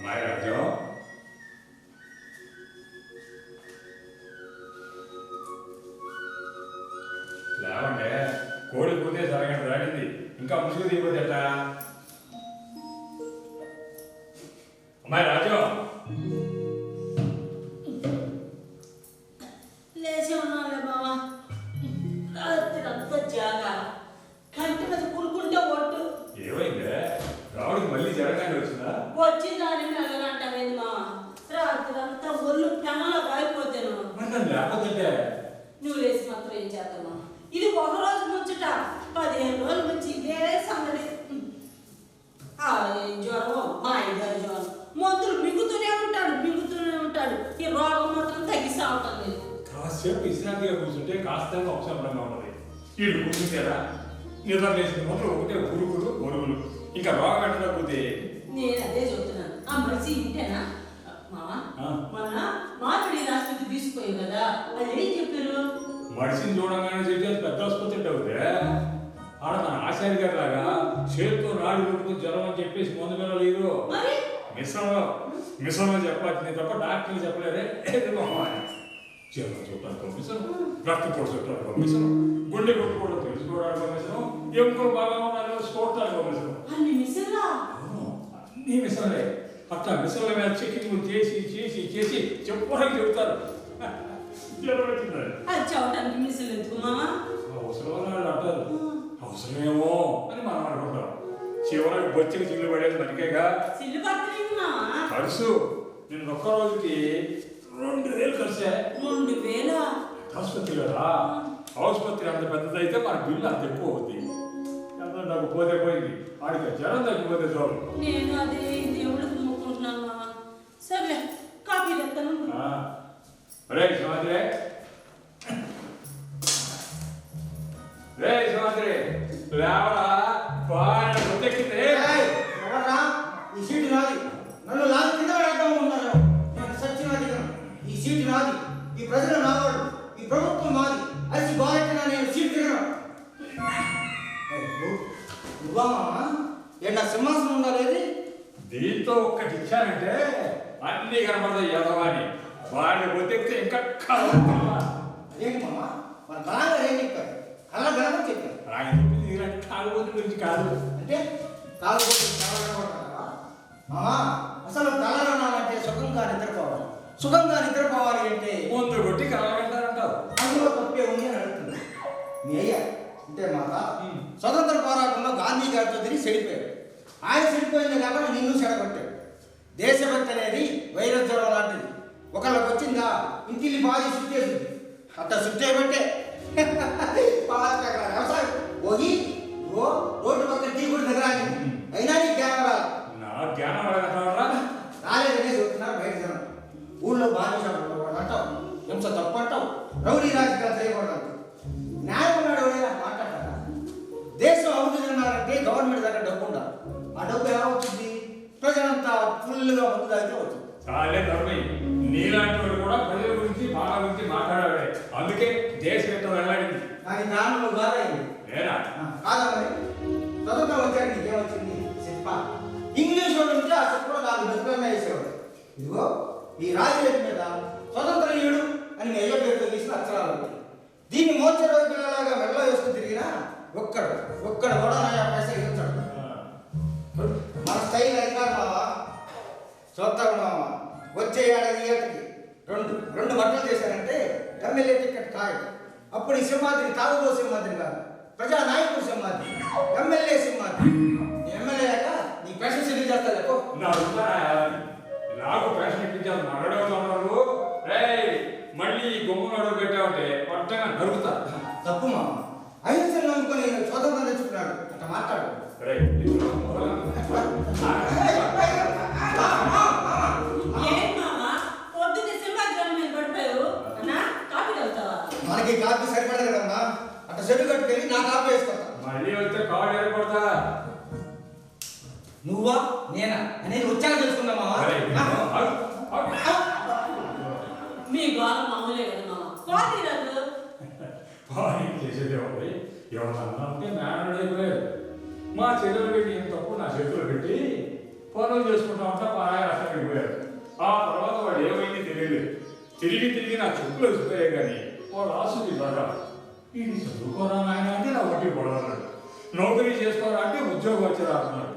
రాజ్యం లేవండే కోడి పోతే సరగంట దాటింది ఇంకా ముసుగు దిగిపోతే ఎట్లా అమ్మాయి రాజు లేచి ఉన్నానులే బావా రాత్రి అంతా జాగా కంటి మీద పురుకుంటే ఒట్టు ఏమైందే రావుడికి మళ్ళీ జరగానే వచ్చిందా వచ్చిందని మెల్లగంటావేంది మావా రాత్రి అంతా ఒళ్ళు పెనలో కాలిపోతాను మరి నన్ను లేకపోతే నువ్వు లేచి మాత్రం ఏం చేద్దామా ఇది ఒక రోజు ముచ్చట 15 రోజుల నుంచి ఇదే సంగతి జ్వరం మా ఇద్దరు జ్వరం మందులు మింగుతూనే ఉంటాడు ఈ రోగం మాత్రం తగ్గిస్తా ఉంటాను నేను కాసేపు విశ్రాంతిగా కూర్చుంటే కాస్తంగా ఉపశమనంగా ఉన్నది వీళ్ళు కూర్చుంటారా నిద్ర లేచిన మొదలు ఒకటే పురుగులు గొరుగులు ఇంకా రోగం అంటకపోతే నేను అదే చెప్తున్నాను ఆ మనిషి ఇంటేనా మావా మన మార్పిడి ఆసుపత్రి తీసుకుపోయావు కదా వాళ్ళు ఏం చెప్పారు మనిషిని చూడంగానే చెప్పి పెద్ద ఆసుపత్రి అవుతే ఆడ మన ఆచార్య గారి లాగా చేతితో రాడి కొట్టుకుని జ్వరం అని చెప్పేసి మందు మీద లేరు మిశ్రమం చెప్పాల్సింది తప్ప డాక్టర్లు చెప్పలేదే జ్వరం చూడటానికి పంపిస్తాను రక్త పొడి చుట్టానికి పంపిస్తాను గుండె కొట్టుకోవడం తెలుసుకోవడానికి పంపిస్తాను ఎముకలు బాగా ఉన్నాయో చూడటానికి పంపిస్తాను అన్ని మిషన్లా అన్ని మిషన్లే అట్లా మిషన్ల మీద చెకింగ్ చేసి చెప్పడానికి చెబుతారు జ్వరం వచ్చింది అది చవటానికి మిషన్ ఎందుకు మావా అవసరం వాళ్ళు అంటారు అవసరమేమో అని మనం అనుకుంటాం చివరికి బొచ్చికి చిల్లు పడేది మనకేగా సిల్లు పడుతుంది మావా ఖర్చు నేను ఒక్క రోజుకి 2000 ఖర్చే 2000 ఆసుపత్రి కదా ఆసుపత్రి అంత పెద్దదైతే మన బిల్లు అంత ఎక్కువ అవుతుంది ఎంత నాకు పోతే పోయింది ఆడికి జ్వరం తగ్గిపోతే చాలు నేను అదే దేవుడికి మొక్కుంటున్నాను మావా సర్లే కాఫీ తెస్తాను రే సింహాద్రి లేవరా బాగా గుర్తెక్కింది ఈ సీటు నాది నన్ను లాగి కింద పడేద్దాం ఉన్నారు నేను సత్యవాదిగా ఈ సీటు నాది ఈ ప్రజలు నావాడు ఈ ప్రభుత్వం మాది అరిచి బాగా నేను సీటు దిగను నువ్వా నా సింహాసనం ఉండాలి దీంతో ఒక్కటి ఇచ్చానంటే అన్ని కనపడతాయి యదవాని వాడిని గుర్తెక్కితే ఇంకా అదేంటి మామ మన కళాగారు ఏం చెప్పారు కళ గణపతి చెప్పారు ఆయన చెప్పింది ఇలాంటి తాగుబోతు గురించి కాదు అంటే తాగుబోతు మామా అసలు కళగనాలంటే సుఖంగా నిద్రపోవాలి సుఖంగా నిద్రపోవాలి అంటే ముందు కొట్టి కలగంటారంటారు అందులో తప్పే ఉంది అని అడుగుతుంది మీ అయ్యా అంటే మా తాత స్వతంత్ర పోరాటంలో గాంధీ గారితో తిరిగి చెడిపోయాడు ఆయన చెడిపోయింది కాబట్టి నిన్ను చెడగొట్టాడు దేశభక్తి అనేది వైరజ్వరం లాంటిది ఒకళ్ళకి వచ్చిందా ఇంటిల్లి బాధి సుట్టేసింది అట్లా సుట్టేయబట్టే వ్యవసాయం పోయి రోడ్డు పక్కన టీ కూడా దగ్గర అయినా నీ జ్ఞానం రాదు నా జ్ఞానం రాలేదనే చెప్తున్నారు బయట జనం ఊళ్ళో బాధించాడు అంటావు హింస తప్పు అంటావు రౌడీ రాజకీయాలు చేయకూడదు న్యాయం ఉన్నాడు ఎవరైనా మాట్లాడతారా దేశం అభివృద్ధి చెందాలంటే గవర్నమెంట్ దగ్గర డబ్బు ఉండాలి ఆ డబ్బు ఎలా వచ్చింది ప్రజలంతా ఫుల్గా ముందు అయితే వచ్చింది చాలే ధర్మయ్య నీలాంటి వాడు కూడా ప్రజల గురించి బాగా గురించి మాట్లాడాలి అందుకే దేశం ఎంతో వెళ్ళాడింది కానీ నాన్న బాధైంది నేనా కాదా మరి స్వతంత్రం వచ్చాక నీకేమొచ్చింది చెప్ప ఇంగ్లీష్ వాడు ఉంటే ఆ చెప్పలో 4 మెతుకులన్నా వేసేవాడు ఇదిగో ఈ రాజరేఖ మీద స్వతంత్రయుడు అని మీ అయ్య పేరుతో తీసిన అక్షరాలు ఉంటాయి దీన్ని మోర్చే రోజు పిల్లలాగా మెడలో వేసుకుని తిరిగినా ఒక్కడు కూడా నా పైసా ఇచ్చాడు మన స్టైల్ అధికారం మావా చూద్దాం మావా వచ్చే ఏడాదికి రెండు బట్టలు చేశారంటే ఎమ్మెల్యే టికెట్ కాయదు అప్పుడు ఈ సింహాద్రి తాగుబో సింహాద్రి కాదు ప్రజానాయకుడు సింహాద్రి ఎమ్మెల్యే సింహాద్రి ఎమ్మెల్యే అయ్యాక నీ పెన్షన్ సెటిల్ చేస్తా లేకో నాకు పెన్షన్ ఇప్పించాను నడవన్నారు మళ్ళీ గుమ్మను అడుగు పెట్టావంటే పట్టగా నరుగుతా తప్పు మా అహింసను నమ్ముకొని స్వతంత్రం తెచ్చుకున్నాడు అట్లా మాట్లాడు మనకి కాఫీ సరిపడదు కదమ్మా అట్లా చెడు కట్టుకెళ్ళి నా కాఫీ వేసుకుంటా మళ్ళీ వస్తే కాల్ ఏర్పడతా నువ్వా నేనా అనేది వచ్చాక తెలుసుకుందామా మీ గోళం మామూలే కదా మామ కాఫీ రాదు చేసేదే ఉంది ఎవరన్నా ఉంటే మేనడు అయిపోయారు మా చేతులు పెట్టి ఏం తప్పు నా చేతులు పెట్టి పనులు చేసుకుంటా ఉంటా మా ఆయన అక్కడికి పోయారు. ఆ తర్వాత వాడు ఏమైంది తెలియలేదు. తిరిగి నా చెప్పులు వేసిపోయాయి కానీ వాడు ఆసుది బాగా ఇది చదువుకోరా నాయన అంటే నా ఒకటి పొడవన్నాడు. నౌకరీ చేసుకోరా అంటే ఉద్యోగం వచ్చేలా అన్నాడు.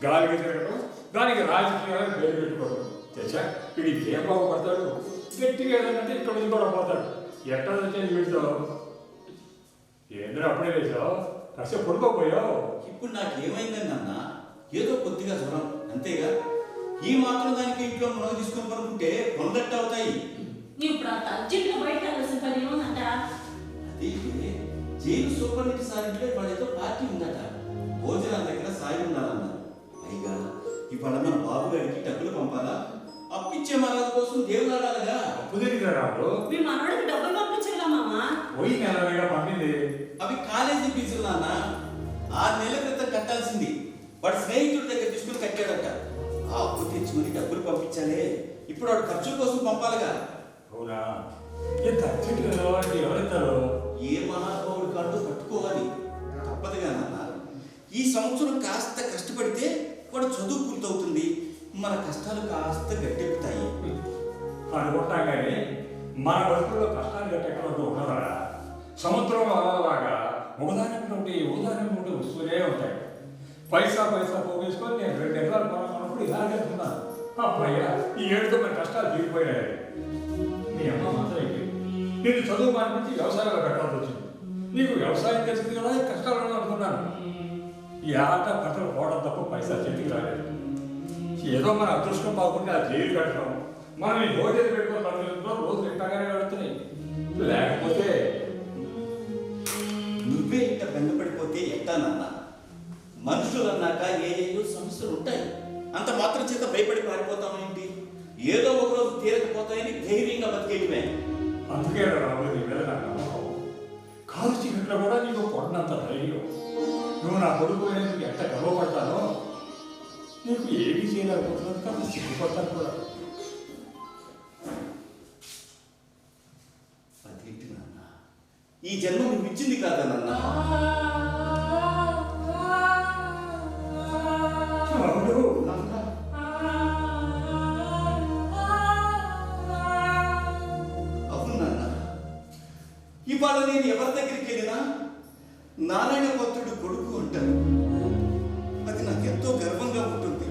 గాలికి తిరగడం, దానికి రాజకీయాలు పేరు పెట్టుకోవడం. తెచ్చా వీడికి ఏం బాగుపడతాడు? గట్టిగా ఏదంటే ఇక్కడ నుంచి కూడా పోతాడు. ఎక్కడ వచ్చేది వీడితో ఏంద్ర అప్పుడే వేసావు, కాసేపు పడుకోపోయావు. ఇప్పుడు నాకేమైందని అన్న, ఏదో కొద్దిగా జ్వరం అంతేగా. ఈ మాత్రం దానికి ఇంట్లో మనం తీసుకొని పడుకుంటే కొందట్టు అవుతాయి. ఇప్పుడు అంత అర్జెంట్గా బయటకు వెళ్ళాల్సిన పని ఏముందంట? అదే జైలు సూపరింటి సారింట్లో ఇవాళ ఏదో పార్టీ ఉందట. భోజనాల దగ్గర సాయి ఉండాలన్నారు. పైగా ఇవాళ మన బాబు గారికి డబ్బులు పంపాలా? అప్పిచ్చే మరాల కోసం దేవుడు ఆడాలిగా. అప్పు తెలియదా మీ మనవాడికి డబ్బులు పంపించాలా మామ? పోయి నెలగా పంపింది. అవి కాలేజీ ఫీజులు నాన్న. 6 నెలల క్రితం కట్టాల్సింది వాడు స్నేహితుడి దగ్గర తీసుకుని కట్టాడట. ఆ అప్పు తెచ్చుకుని డబ్బులు పంపించాలే. ఇప్పుడు వాడు ఖర్చు కోసం పంపాలిగా. అవునా? ఎంత అర్జెంటుగా కావాలంటే ఎవరెత్తారు? ఏ మహానుభావుడు కాళ్ళు పట్టుకోవాలి. తప్పదుగా నాన్న. ఈ సంవత్సరం కాస్త కష్టపడితే వాడు చదువు పూర్తవుతుంది. మన కష్టాలు కాస్త గట్టెక్కుతాయి. అనుకుంటాం కానీ మన బతుకుల్లో కష్టాలు గట్టెక్కడంటూ ఉన్నారా? సముద్రంలో అలాగా ఉదాహరణ వస్తూనే ఉంటాయి. పైసా పోగేసుకొని నేను 2 ఎకరాలు కొనాలన్నప్పుడు ఇలాగే ఉన్నాను. అబ్బాయ్యా ఈ ఏడుతో మన కష్టాలు తీరిపోయాయి. మీ అమ్మ మాత్రం అయిపోయింది. నేను చదువు మానిపించి వ్యవసాయంలో పెట్టాల్సి వచ్చింది. నీకు వ్యవసాయం తెలిసింది కదా, కష్టాలు అనుకున్నాను. ఈ ఆట కట్టలు పోవడం తప్ప పైసా చేతికి రాలేదు. ఏదో మన అదృష్టం బాగుంటే ఆ జైలు కట్టడం, మనం ఈ భోజనం పెట్టుకుని రోజులు ఇంతగానే గడుతున్నాయి. లేకపోతే నువ్వే ఇంత బెంగపడిపోతే ఎట్టానన్నా? మనుషులు అన్నాక ఏదో సమస్యలు ఉంటాయి. అంత మాత్రం చేత భయపడి పారిపోతాం ఏంటి? ఏదో ఒకరోజు తీరకపోతాయని ధైర్యంగా బతికేయటమే. అందుకే రాబోయే నీ మీద నాకు నమ్మకం. కాలు చీకట్లో కూడా నీకు కొన్నంత ధైర్యం. నువ్వు నా కొడుకు అయినందుకు ఎంత గర్వపడతానో, నీకు ఏమీ చేయలేకపోతున్నందుకు అంత సిగ్గుపడతాను కూడా. అదేంటి నాన్న, ఈ జన్మ నువ్వు ఇచ్చింది కాదా నాన్న? అవును నాన్న. ఇవాళ నేను ఎవరి దగ్గరికి వెళ్ళినా నారాయణ భక్తుడు కొడుకు అంటారు. అది నాకు ఎంతో గర్వంగా ఉంటుంది.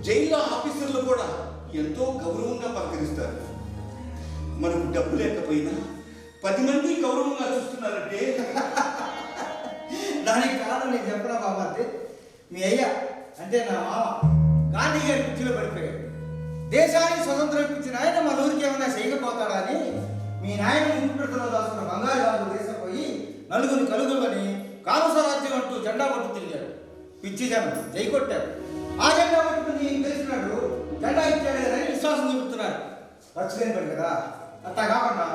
జైల్లో ఆఫీసర్లు కూడా ఎంతో గౌరవంగా పలకరిస్తారు. మనకు డబ్బు లేకపోయినా 10 మంది గౌరవంగా చూస్తున్నారంటే దానికి కారణం నేను చెప్పనా బాబాతే? మీ అయ్య అంటే నా మామ గాంధీ గారి కుర్చీలో పడిపోయాడు. దేశానికి స్వతంత్రం ఇప్పించిన ఆయన మన ఊరికి ఏమైనా చేయకపోతాడా అని మీ నాయన ఇంటిలో దాచుకున్న బంగారు వాళ్ళు దేశం పోయి నలుగురు కలుగులని కామస్వరాజ్యం అంటూ జెండా పట్టు తిరిగాడు. పిచ్చి జనం జై కొట్టారు. ఆ జెండా పట్టుకుని తెలిసినాడు జెండా ఇచ్చాడు కదా అని విశ్వాసం చూపుతున్నారు. ఖర్చులేని పడి కదా. అట్లా కాకుండా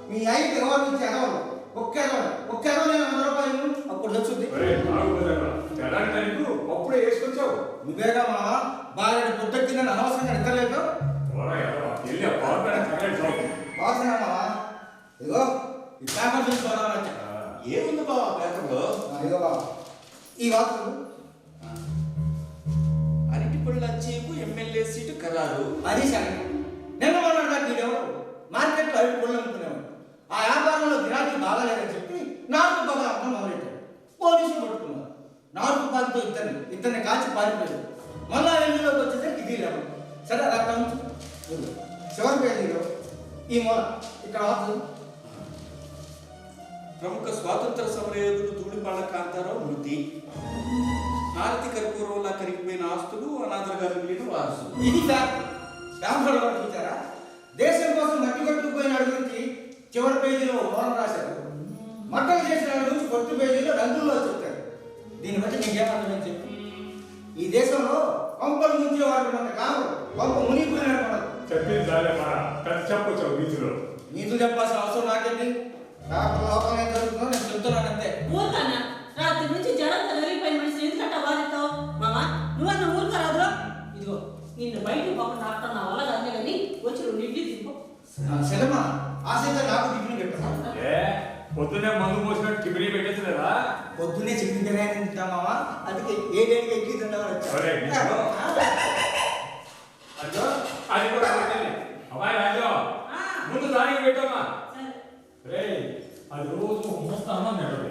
మీ అయ్యకి ఎవరు ఇచ్చే ఎదవలు ఒక్క ఎదవ నేను 100 రూపాయలు అప్పుడు వచ్చింది. అప్పుడే వేసుకొచ్చావు. నువ్వేగా మా బాగా పొద్దెక్కిందని అనవసరంగా నిద్రలేదు. బాగున్నామా? ఇదిగో ఈ పేపర్ చూసుకోవాలని ఏముంది బాబా పేపర్లో? ఇదిగో బాబా ఈ వార్తలు. అరటిపళ్ళ చేపు ఎమ్మెల్యే సీటు ఖరారు. అది సరే. నిన్న మొన్న నీడెవరు మార్కెట్లో అరటి పళ్ళు అమ్ముకునేవాడు. ఆ వ్యాపారంలో గిరాకీ బాగాలేదని చెప్పి 4 రూపాయలు అమ్మడం మొదలెట్టాడు. పోలీసులు పట్టుకున్నారు. 4 రూపాయలతో ఇద్దరిని కాల్చి పారిపోయాడు. మళ్ళా ఎల్లులోకి వచ్చేసరికి ఇది లేవు. సరే రక్తం చివరి పేజీలో ఈ మూల ఇక్కడ వార్తలు. ప్రముఖ స్వాతంత్ర సమరయోధుడు ధూళిపాళ్ల కాంతారావు మృతి. హారతి కర్పూరంలా కరిగిపోయిన ఆస్తులు, అనాథలుగా మిగిలిన వారసులు. ఇది పేపర్లో చూసారా? దేశం కోసం మట్టి కట్టుకుపోయిన గురించి చివరి పేజీలో ఓరం రాశారు. మట్టలు చేసిన గురించి కొత్త పేజీలో రంగుల్లో చెప్పారు. దీన్ని బట్టి నీకేమర్థమని చెప్పి ఈ దేశంలో కొంపలు ముంచే వాడుకున్నంత కాదు కొంప మునిగిపోయినట్టు ఉండదు. చెప్పింది చెప్పొచ్చు వీధిలో. నీతులు చెప్పాల్సిన అవసరం నాకేంటి? లోపల ఏం జరుగుతుందో నేను చెప్తున్నాను అంతే. ఊరుకన్నా రాత్రి నుంచి జనంతా వెలిగిపోయిన మనిషిని ఎందుకంటే వారితో మామ నువ్వన్న ఊరుకరాదురో. ఇదిగో నిన్ను బయటకు పోకుండా ఆడటం నా వల్ల కాదు కానీ వచ్చి 2 ఇడ్లీ తింపో. సినిమా ఆశతో నాకు టిఫిన్ పెట్టాను. పొద్దున్నే మందు పోసినట్టు టిఫిన్ పెట్టేసలేదా? పొద్దున్నే చికెన్ బిర్యానీ తింటామా, అందుకే ఏ డేట్కి ఎక్కి సరే, నీకు. అయ్యో, అది కూడా పెట్టండి. అమ్మాయి రాజు, ముందు దానికి పెట్టమ్మా. రే, అది రోజు మోస్తా అన్నం తింటది.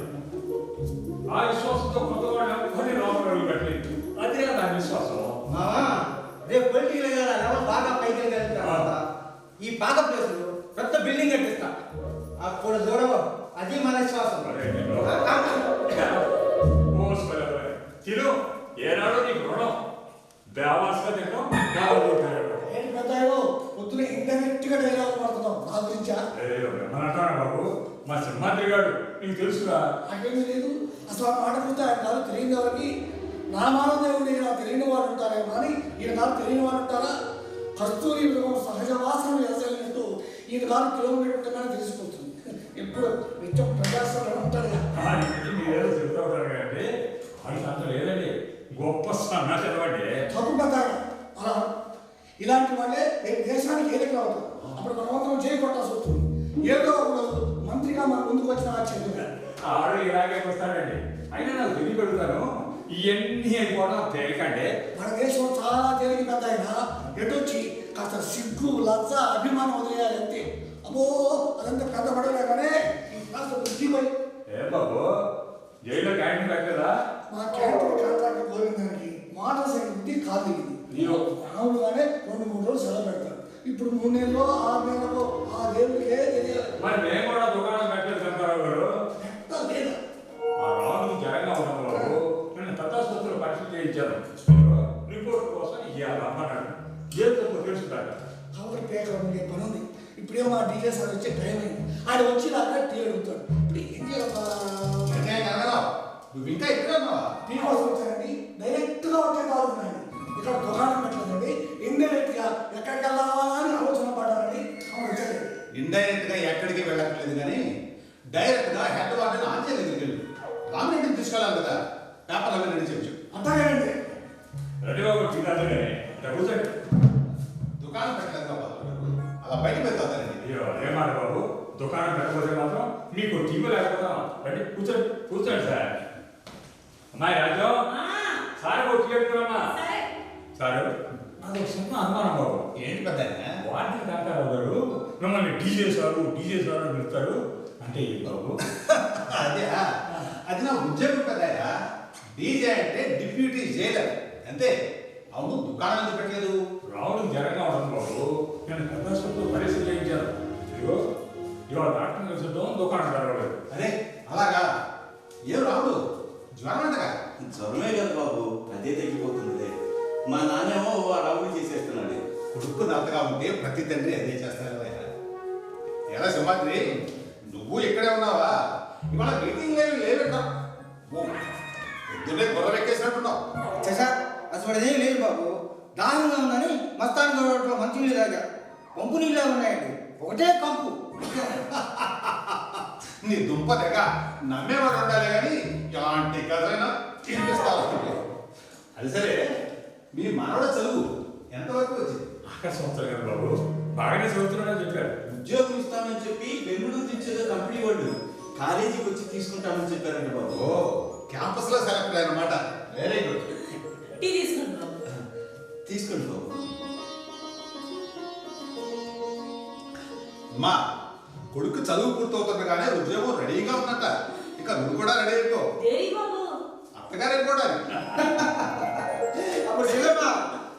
ఆ విశ్వాసంతో కొత్త వాళ్ళు కొన్ని లోపల పెట్టలేదు. అదే నా విశ్వాసం. రేపు పొలిటికల్ ఎవరు బాగా పైకి వెళ్ళిన తర్వాత ఈ పాత ప్లేసులు పెద్ద బిల్డింగ్ కట్టిస్తా. అప్పుడు చూడవు, అది మన విశ్వాసం. తిను, ఏనాడు నీకు రుణం దేవాసుగా తింటాం. ఏంటి పెద్దాయో పొద్దున ఇంటర్నెట్గా డైలాగ్ పడుతున్నాం నా గురించా? అంటాను బాబు, మా సింహాద్రి గారు నీకు తెలుసుగా. నాకేమీ లేదు. అసలు ఆ మాట గురించి ఆయన కాదు తెలియని ఎవరికి నా మానవుడు ఈయన తెలియని వాడు ఉంటారేమో అని ఈయన కాదు తెలియని వాడు ఉంటారా? కస్తూరి మృగం సహజ వాసన వ్యవసాయినట్టు ఈయన కాదు కిలోమీటర్ తెలిసిపోతుంది. ఎప్పుడు నిత్యం ప్రజాస్వామ్యం ఉంటాడు. మీరేదో చెప్తా ఉంటారు కదండి, అది అంత లేదండి. గొప్ప సన్నా చదవండి. తప్పు పెద్దాడు అలా ఇలాంటి వాళ్ళే రేపు దేశానికి ఏదైనా అవుతారు. అప్పుడు మనమంతరం చేయకొట్టాల్సి వస్తుంది. ఏదో ఒక మంత్రిగా మన ముందుకు వచ్చిన ఆశ్చర్యంగా ఆడు ఇలాగే వస్తాడండి. అయినా నాకు తెలియ పెడతాను, ఇవన్నీ అయిపోవడం తేలికండి. మన దేశం చాలా తేలిక పెద్ద ఆయన ఎటొచ్చి కాస్త సిగ్గు లజ్జ అభిమానం వదిలేయాలి అంతే. అబ్బో అదంతా పెద్ద పడలేగానే కాస్త బుద్ధిపోయి. ఏ బాబు, జైల్లో క్యాంటీన్ పెట్టలేదా? మా క్యాంటీన్ కాంట్రాక్ట్ గోవిందానికి మోటార్ సైకిల్ బుద్ధి కాదు ఇది. మామూలుగానే 2-3 రోజులు సెలవు పెడతారు. ఇప్పుడు 3 నెలల్లో 6 నెలల్లో 6 ఏళ్ళకే తెలియాలి. మరి మేము కూడా దుకాణం పెట్టలేదు శంకరరావు గారు. లేదా ఆ రాజు జరంగా ఉన్నాం బాబు. నేను తత్వాసుపత్రులు పరీక్ష చేయించాను. రిపోర్ట్ కోసం ఇవ్వాలి అమ్మన్నాడు. ఏం తప్పు తెలుసుకుంటాడు. కాబట్టి పేపర్ ఉండే పని ఉంది. ఇప్పుడేమో మా డీజే సార్ వచ్చే టైం అయింది. ఆడ వచ్చి దాకా టీ అడుగుతాడు. ఇప్పుడు ఏం చేయాలి? నువ్వు ఇంకా ఇక్కడ ఉన్నావా? టీ కోసం వచ్చానండి. డైరెక్ట్గా వచ్చే కావాలండి. ఇక్కడ దుకాణం పెట్టలేదండి. ఇండైరెక్ట్గా ఎక్కడికి వెళ్దామా అని ఆలోచన పడ్డానండి. వచ్చాడు ఇండైరెక్ట్ గా ఎక్కడికి వెళ్ళట్లేదు కానీ డైరెక్ట్ గా హెడ్ వార్డెన్ ఆంజనేయ దగ్గరికి వెళ్ళి రామిరెడ్డిని తీసుకెళ్ళాలి కదా, పేపర్ అవి రెడీ చేయొచ్చు. అంతేనండి. రెడీ బాబు టీ తాగలే కూర్చోండి. దుకాణం పెట్టలేదు బాబు, అలా బయట పెడతానండి. అయ్యో అదేమాట బాబు, దుకాణం పెట్టకపోతే మాత్రం మీకు టీవీ లేకపోతాం. రండి కూర్చోండి, కూర్చోండి సార్. అమ్మాయి రాజు, సార్ టీ పెట్టుకురమ్మా. సార్, నాకు ఒక చిన్న అనుమానం బాబు. ఏంటి పెద్ద వాడిని కాంతారావు గారు మిమ్మల్ని డీజే సారు అని పిలుస్తాడు అంటే ఏం బాబు? అదే అది నా ఉద్యోగం కదా. డీజే అంటే డిప్యూటీ జైలర్ అంతే. అవును, దుకాణం ఎందుకు పెట్టలేదు? రావడం జరంగా ఉండదు బాబు. నేను కథాసుతో పరీక్ష చేయించాను. ఇవాళ డాక్టర్ కలిసిద్దాం, దుకాణం జరగలేదు. అరే అలాగా? ఏం రావుడు జ్వరం అంటగా? జ్వరమే కదా బాబు, అదే తగ్గిపోతుంది. మా నాన్నేమో ఆ రావుని చేసేస్తున్నాడు. కొడుకు దంతగా ఉంటే ప్రతి తండ్రి అదే చేస్తారు. ఎలా సింహాద్రి, నువ్వు ఇక్కడే ఉన్నావా? ఇవాళ మీటింగ్ లేవెట్టా? పొద్దున్నే గొర్రె ఎక్కేసినట్టున్నావు. చసా అసలు అదేం లేదు బాబు. దాహంగా ఉందని మస్తాన్ గొడవలో మంచి నీళ్ళు తాగా. పంపు నీళ్ళే ఉన్నాయండి, ఒకటే కంపు. నీ దుంప దగ్గ నమ్మేవాడు ఉండాలి కానీ ఎలాంటి కథైనా తినిపిస్తా వస్తుంది. అది సరే, మీ మనవడ చదువు ఎంతవరకు వచ్చింది? సంవత్సరం కదా బాబు, బాగానే చదువుతున్నాడని చెప్పారు. ఉద్యోగం ఇస్తామని చెప్పి బెంగళూరు తెచ్చేదో కంపెనీ వాళ్ళు కాలేజీకి వచ్చి తీసుకుంటామని చెప్పారంట బాబు. ఓ, క్యాంపస్ లో సెలెక్ట్ అన్నమాట. Very good. టీ తీసుకోండి బాబు. తీసుకోండి బాబు. అమ్మా, కొడుకు చదువు పూర్తవుతుంది కానీ ఉద్యోగం రెడీగా ఉందంట. ఇక నువ్వు కూడా రెడీ అయిపో. దేని బాబు? అత్తగారు కూడా అప్పుడు శివమ్మ,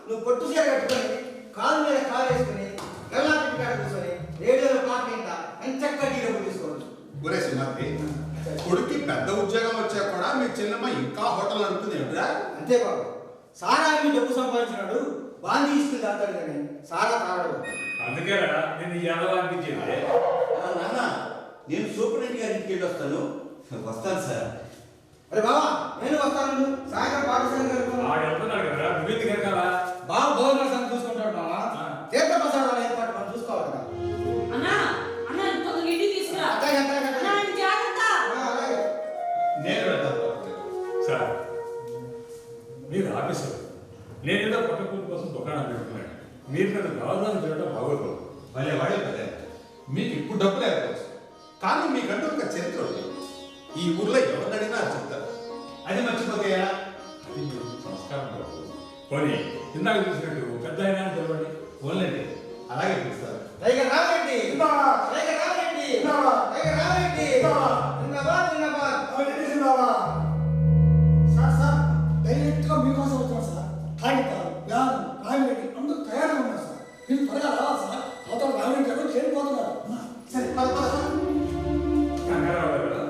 నువ్వు పొట్టు చీర కట్టుకొని కాలు మీద కాలు వేసుకొని గల్లాంటి కాడ కూర్చొని రేడియోలో పాట వింటా ఎంచక్క టీ డబ్బులు తీసుకోవచ్చు. ఒరే సింహాద్రి, కొడుక్కి పెద్ద ఉద్యోగం వచ్చా కూడా మీ చెల్లెమ్మ ఇంకా హోటల్ అనుకుంది ఏమిట్రా? అంతే బాబు, సారా మీ డబ్బు సంపాదించినాడు బాంధీ తీసుకుని తాతాడు కానీ సారా తాగడు. అందుకే నేను ఎలా అనిపించింది. నాన్న, నేను సూపరింటెండెంట్ గారి ఇంటికి వెళ్ళి వస్తాను. వస్తాను సార్. అరే బాబా, నేను వస్తాను. సాయంత్రం పాఠశాల వెళ్తున్నాడు కదా, నువ్వెందుకు వెనకాలా? బాబు భోజన సంగతి చూసుకుంటాడు మామా. తీర్థ ప్రసాదాల ఏర్పాటు మనం చూసుకోవాలి కదా. అన్నా అన్నా తొందరగా ఇంటికి తీసుకురా. అట్లాగే అట్లాగే అన్నా, అట్లాగే. జాగ్రత్త. అలాగే. నేను వెళ్తాను. సార్, మీరు ఆఫీసర్, నేను ఏదో పట్టకూరు కోసం దుకాణం పెట్టుకున్నాను. మీరు నన్ను గౌరవం చేయడం బాగోదు. భలే వాడే కదా. మీకు ఇప్పుడు డబ్బు లేకపోవచ్చు కానీ మీకంటూ ఒక చరిత్ర ఉంది. ఈ ఊర్లో ఎవరిని అడిగినా అది చెప్తారు. అది మర్చిపోతే ఎలా? అది మీరు సంస్కారం బాబు. పోనీ ఇందాక చూసినట్టు పెద్ద ఆయన అని తెలవండి. ఓన్లండి అలాగే పిలుస్తారు. టైగర్ రామరెడ్డి జిందాబాద్. టైగర్ రామరెడ్డి జిందాబాద్. టైగర్ రామరెడ్డి జిందాబాద్. జిందాబాద్ జిందాబాద్. సార్ డైరెక్ట్గా మీకోసం వచ్చాను సార్. కాగితాలు వ్యాన్ రామిరెడ్డి అందరూ తయారుగా ఉన్నారు సార్. మీరు త్వరగా రావాలి సార్. అవతల రామిరెడ్డి గారు చేరిపోతున్నారు. సరే పద పద. కంగారావు కదా.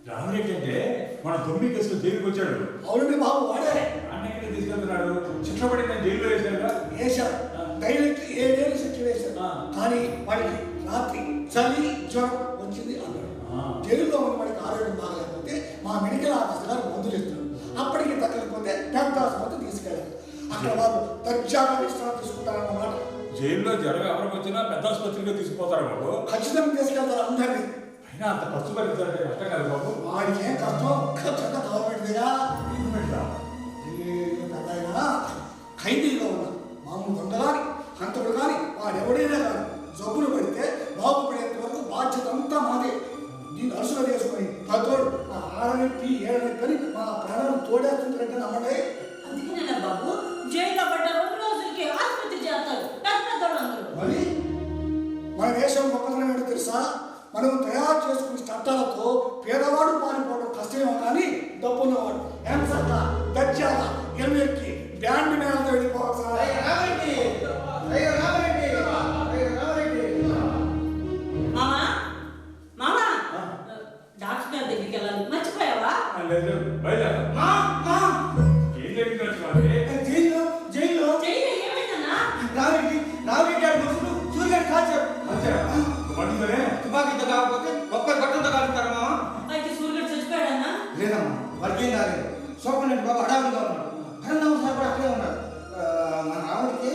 రామిరెడ్డి అంటే మన 9 కేసులు జైలుకి వచ్చాడు. అవునండి బాబు, వాడే అన్నెక్కడ తీసుకెళ్తున్నాడు. శిక్ష పడి నేను జైల్లో వేశాడుగా. వేశారు. డైరెక్ట్ 7 ఏళ్ళు శిక్ష వేశారు. కానీ వాడికి రాత్రి చలి జ్వరం వచ్చింది అన్నాడు. జైలులో ఉన్న వాడికి ఆరోగ్యం బాగలేకపోతే మా మెడికల్ ఆఫీసర్ గారు మందులు ఇస్తారు. అప్పటికి తగ్గకపోతే పెద్ద ఆసుపత్రి తీసుకెళ్ళారు. అక్కడ వాళ్ళు దర్జాగా విశ్రాంతి తీసుకుంటారన్నమాట. జైల్లో జ్వరం ఎవరికి వచ్చినా పెద్ద ఆసుపత్రిలో తీసుకుపోతారు బాబు. ఖచ్చితంగా తీసుకెళ్తారు అందరినీ. అయినా అంత ఖర్చు భరించాలంటే కష్టం కాదు బాబు. వాడికి ఏం కష్టం, ఖచ్చితంగా గవర్నమెంట్దిగా. ఖైదీలో ఉన్న మామూలు దొంగ కానీ హంతకుడు కానీ వాడెవడైనా కానీ జబ్బులు పడితే బాగుపడేంత వరకు బాధ్యత అంతా మాదే. దీన్ని అరుసులో చేసుకొని పదోడు మా ఆడనెప్పి ఏడనెప్పని మా ప్రాణాలు తోడేస్తుంటారంటే నమ్మండి. అందుకేనా బాబు జైల్లో పడ్డ 2 రోజులకి ఆసుపత్రి చేస్తారు పెద్దోళ్ళందరూ. మరి మన దేశం గొప్పతనం ఏంటో తెలుసా? మనం తయారు చేసుకునే చట్టాలతో పేదవాడు పారిపోవడం కష్టమేమో కానీ డబ్బున్నవాడు ఏం సత్తా దర్జాగా ఎమ్మెల్యేకి బ్యాండ్ మేళంతో వెళ్ళిపోవాలి sir. Tiger Rama Reddy tiger Rama Reddy tiger Rama Reddy. మామా మామా డాక్టర్ గారి దగ్గరికి వెళ్ళాలి మర్చిపోయావా? లేదు బయలుదేరా. మా మా ఏం జరిగిందంటే వాళ్ళకి జైల్లో జైల్లో జైలు ఏమైందన్నా? రామరెడ్డి రామరెడ్డి గారి బస్సులు సూర్యుడు కాల్చారు. పడుతుందనే తుపాకీతో కాకపోతే ఒక్క గట్టంతో కాలుతారు మామ. అయితే సూర్యుడు చచ్చిపోయాడన్నా? లేదమ్మా వాడికి ఏం కాలేదు. సోపన్నట్టు బాబు హడావుడిగా ఉన్నాడు. హరణావు సార్ కూడా అక్కడే ఉన్నాడు. మన రాముడికి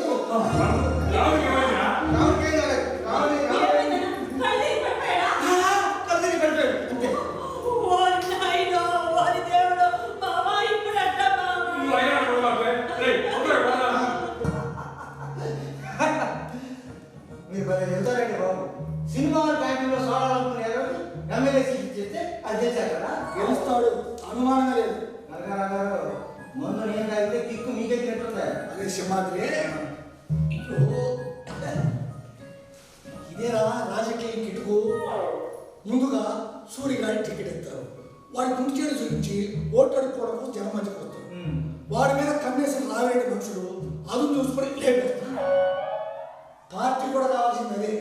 రావుకి ఏమైందిరా? రాముడికి ఏం కాలేదు. రాముడి ఏమైందన్నా? కళ్ళు పడిపోయాడా? కల్తీని పడిపోయాడు అంతే. ఓ నాయనో, ఓరి దేవుడు, మామా ఇప్పుడు అట్టా మామా. నువ్వు అయినా అక్కడ ఉన్నావే. రేయ్, తొందరగా రా. మీరు భలే వెళ్తారండి బాబు. సినిమా బ్యాంకులో సోడాలనుకున్నారు ఎమ్మెల్యే సీట్ చేస్తే అది చేశారు కదా. గెలుస్తాడు, అనుమానంగా లేదు. నరగారు ముందు నేను తాగితే కిక్కు మీకే తింటుందా? అదే సింహాద్రి ఇప్పుడు ఇదేరా రాజకీయ కిటుకు. ముందుగా సూర్యగాడి టికెట్ ఇస్తారు. వాడి గుండె చేడు చూపించి ఓటు అడుక్కోవడం కోసం జనం మధ్యకి వస్తారు. వాడి మీద కన్నేసిన రావేటి మనుషులు అది చూసుకొని లేపేస్తారు. పార్టీ కూడా కావాల్సింది అదే.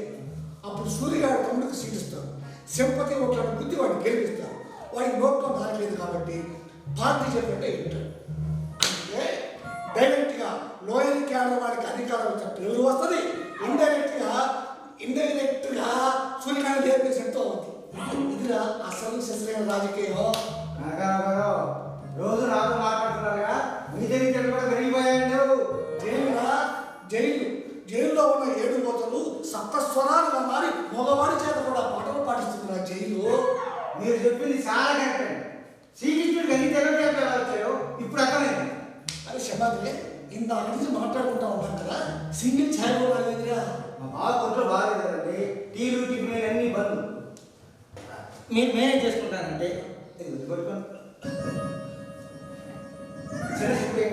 అప్పుడు సూర్యగాడి తమ్ముడికి సీట్ ఇస్తారు. సింపతి ఓట్ల బుద్ధి వాడిని గెలిపిస్తారు. వాడికి నోట్లో నాలుగలేదు కాబట్టి పార్టీ చెప్పినట్టే వింటాడు. అంటే డైరెక్ట్గా లోయర్ క్యాడర్ వాడికి అధికారం వచ్చిన పేరు వస్తుంది. ఇండైరెక్ట్గా సూర్యగాడి లేపేసినట్టు అవుతుంది. ఇదిరా అసలు శస్త్రైన రాజకీయం. నరగారు రోజు నాతో మాట్లాడుతున్నారుగా మీ తెలియదు కూడా పెరిగిపోయాయండి. జైల్లో ఉన్న 7 కోతలు సప్తస్వరాలుగా మారి మగవాడి చేత కూడా పాటలు పాటిస్తున్నారు జైలు. మీరు చెప్పింది చాలా కరెక్ట్ అండి. శ్రీకృష్ణుడికి అన్ని తెలుగు చెప్పేవారు వచ్చారు. ఇప్పుడు అర్థమైంది. అరే శబాద్రి, ఇందాక నుంచి మాట్లాడుకుంటా ఉన్నాం కదా, సింగిల్ ఛాయ్ కూడా లేదురా. మా బాగా కొట్లో బాగాలేదండి. టీలు టిఫిన్ అన్నీ బంద్. మీరు మేనేజ్ చేసుకుంటానంటే ఇది పట్టుకోండి. చిన్న చెప్పే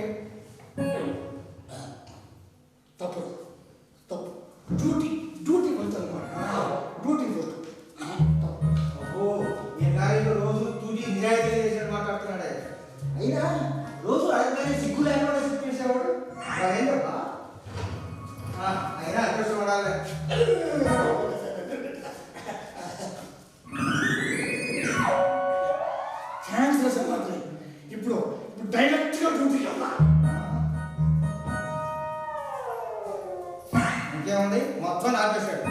తప్పు తప్పు డ్యూటీ వెళ్తాను డ్యూటీ వెళ్తాను. అబ్బో మీ గారిలో రోజు తూటి నిరాయితీ చేసి మాట్లాడుతున్నాడు. అయినా రోజు అడగగానే సిగ్గు లేకుండా చెప్పేసేవాడు. ఏంటబ్బా అయినా అడ్రస్ పడాలి. థ్యాంక్స్ శబాద్రి. ఇప్పుడు డైరెక్ట్గా డ్యూటీకి వెళ్తా. ఇంకేముంది మొత్తం ఆపేశాడు.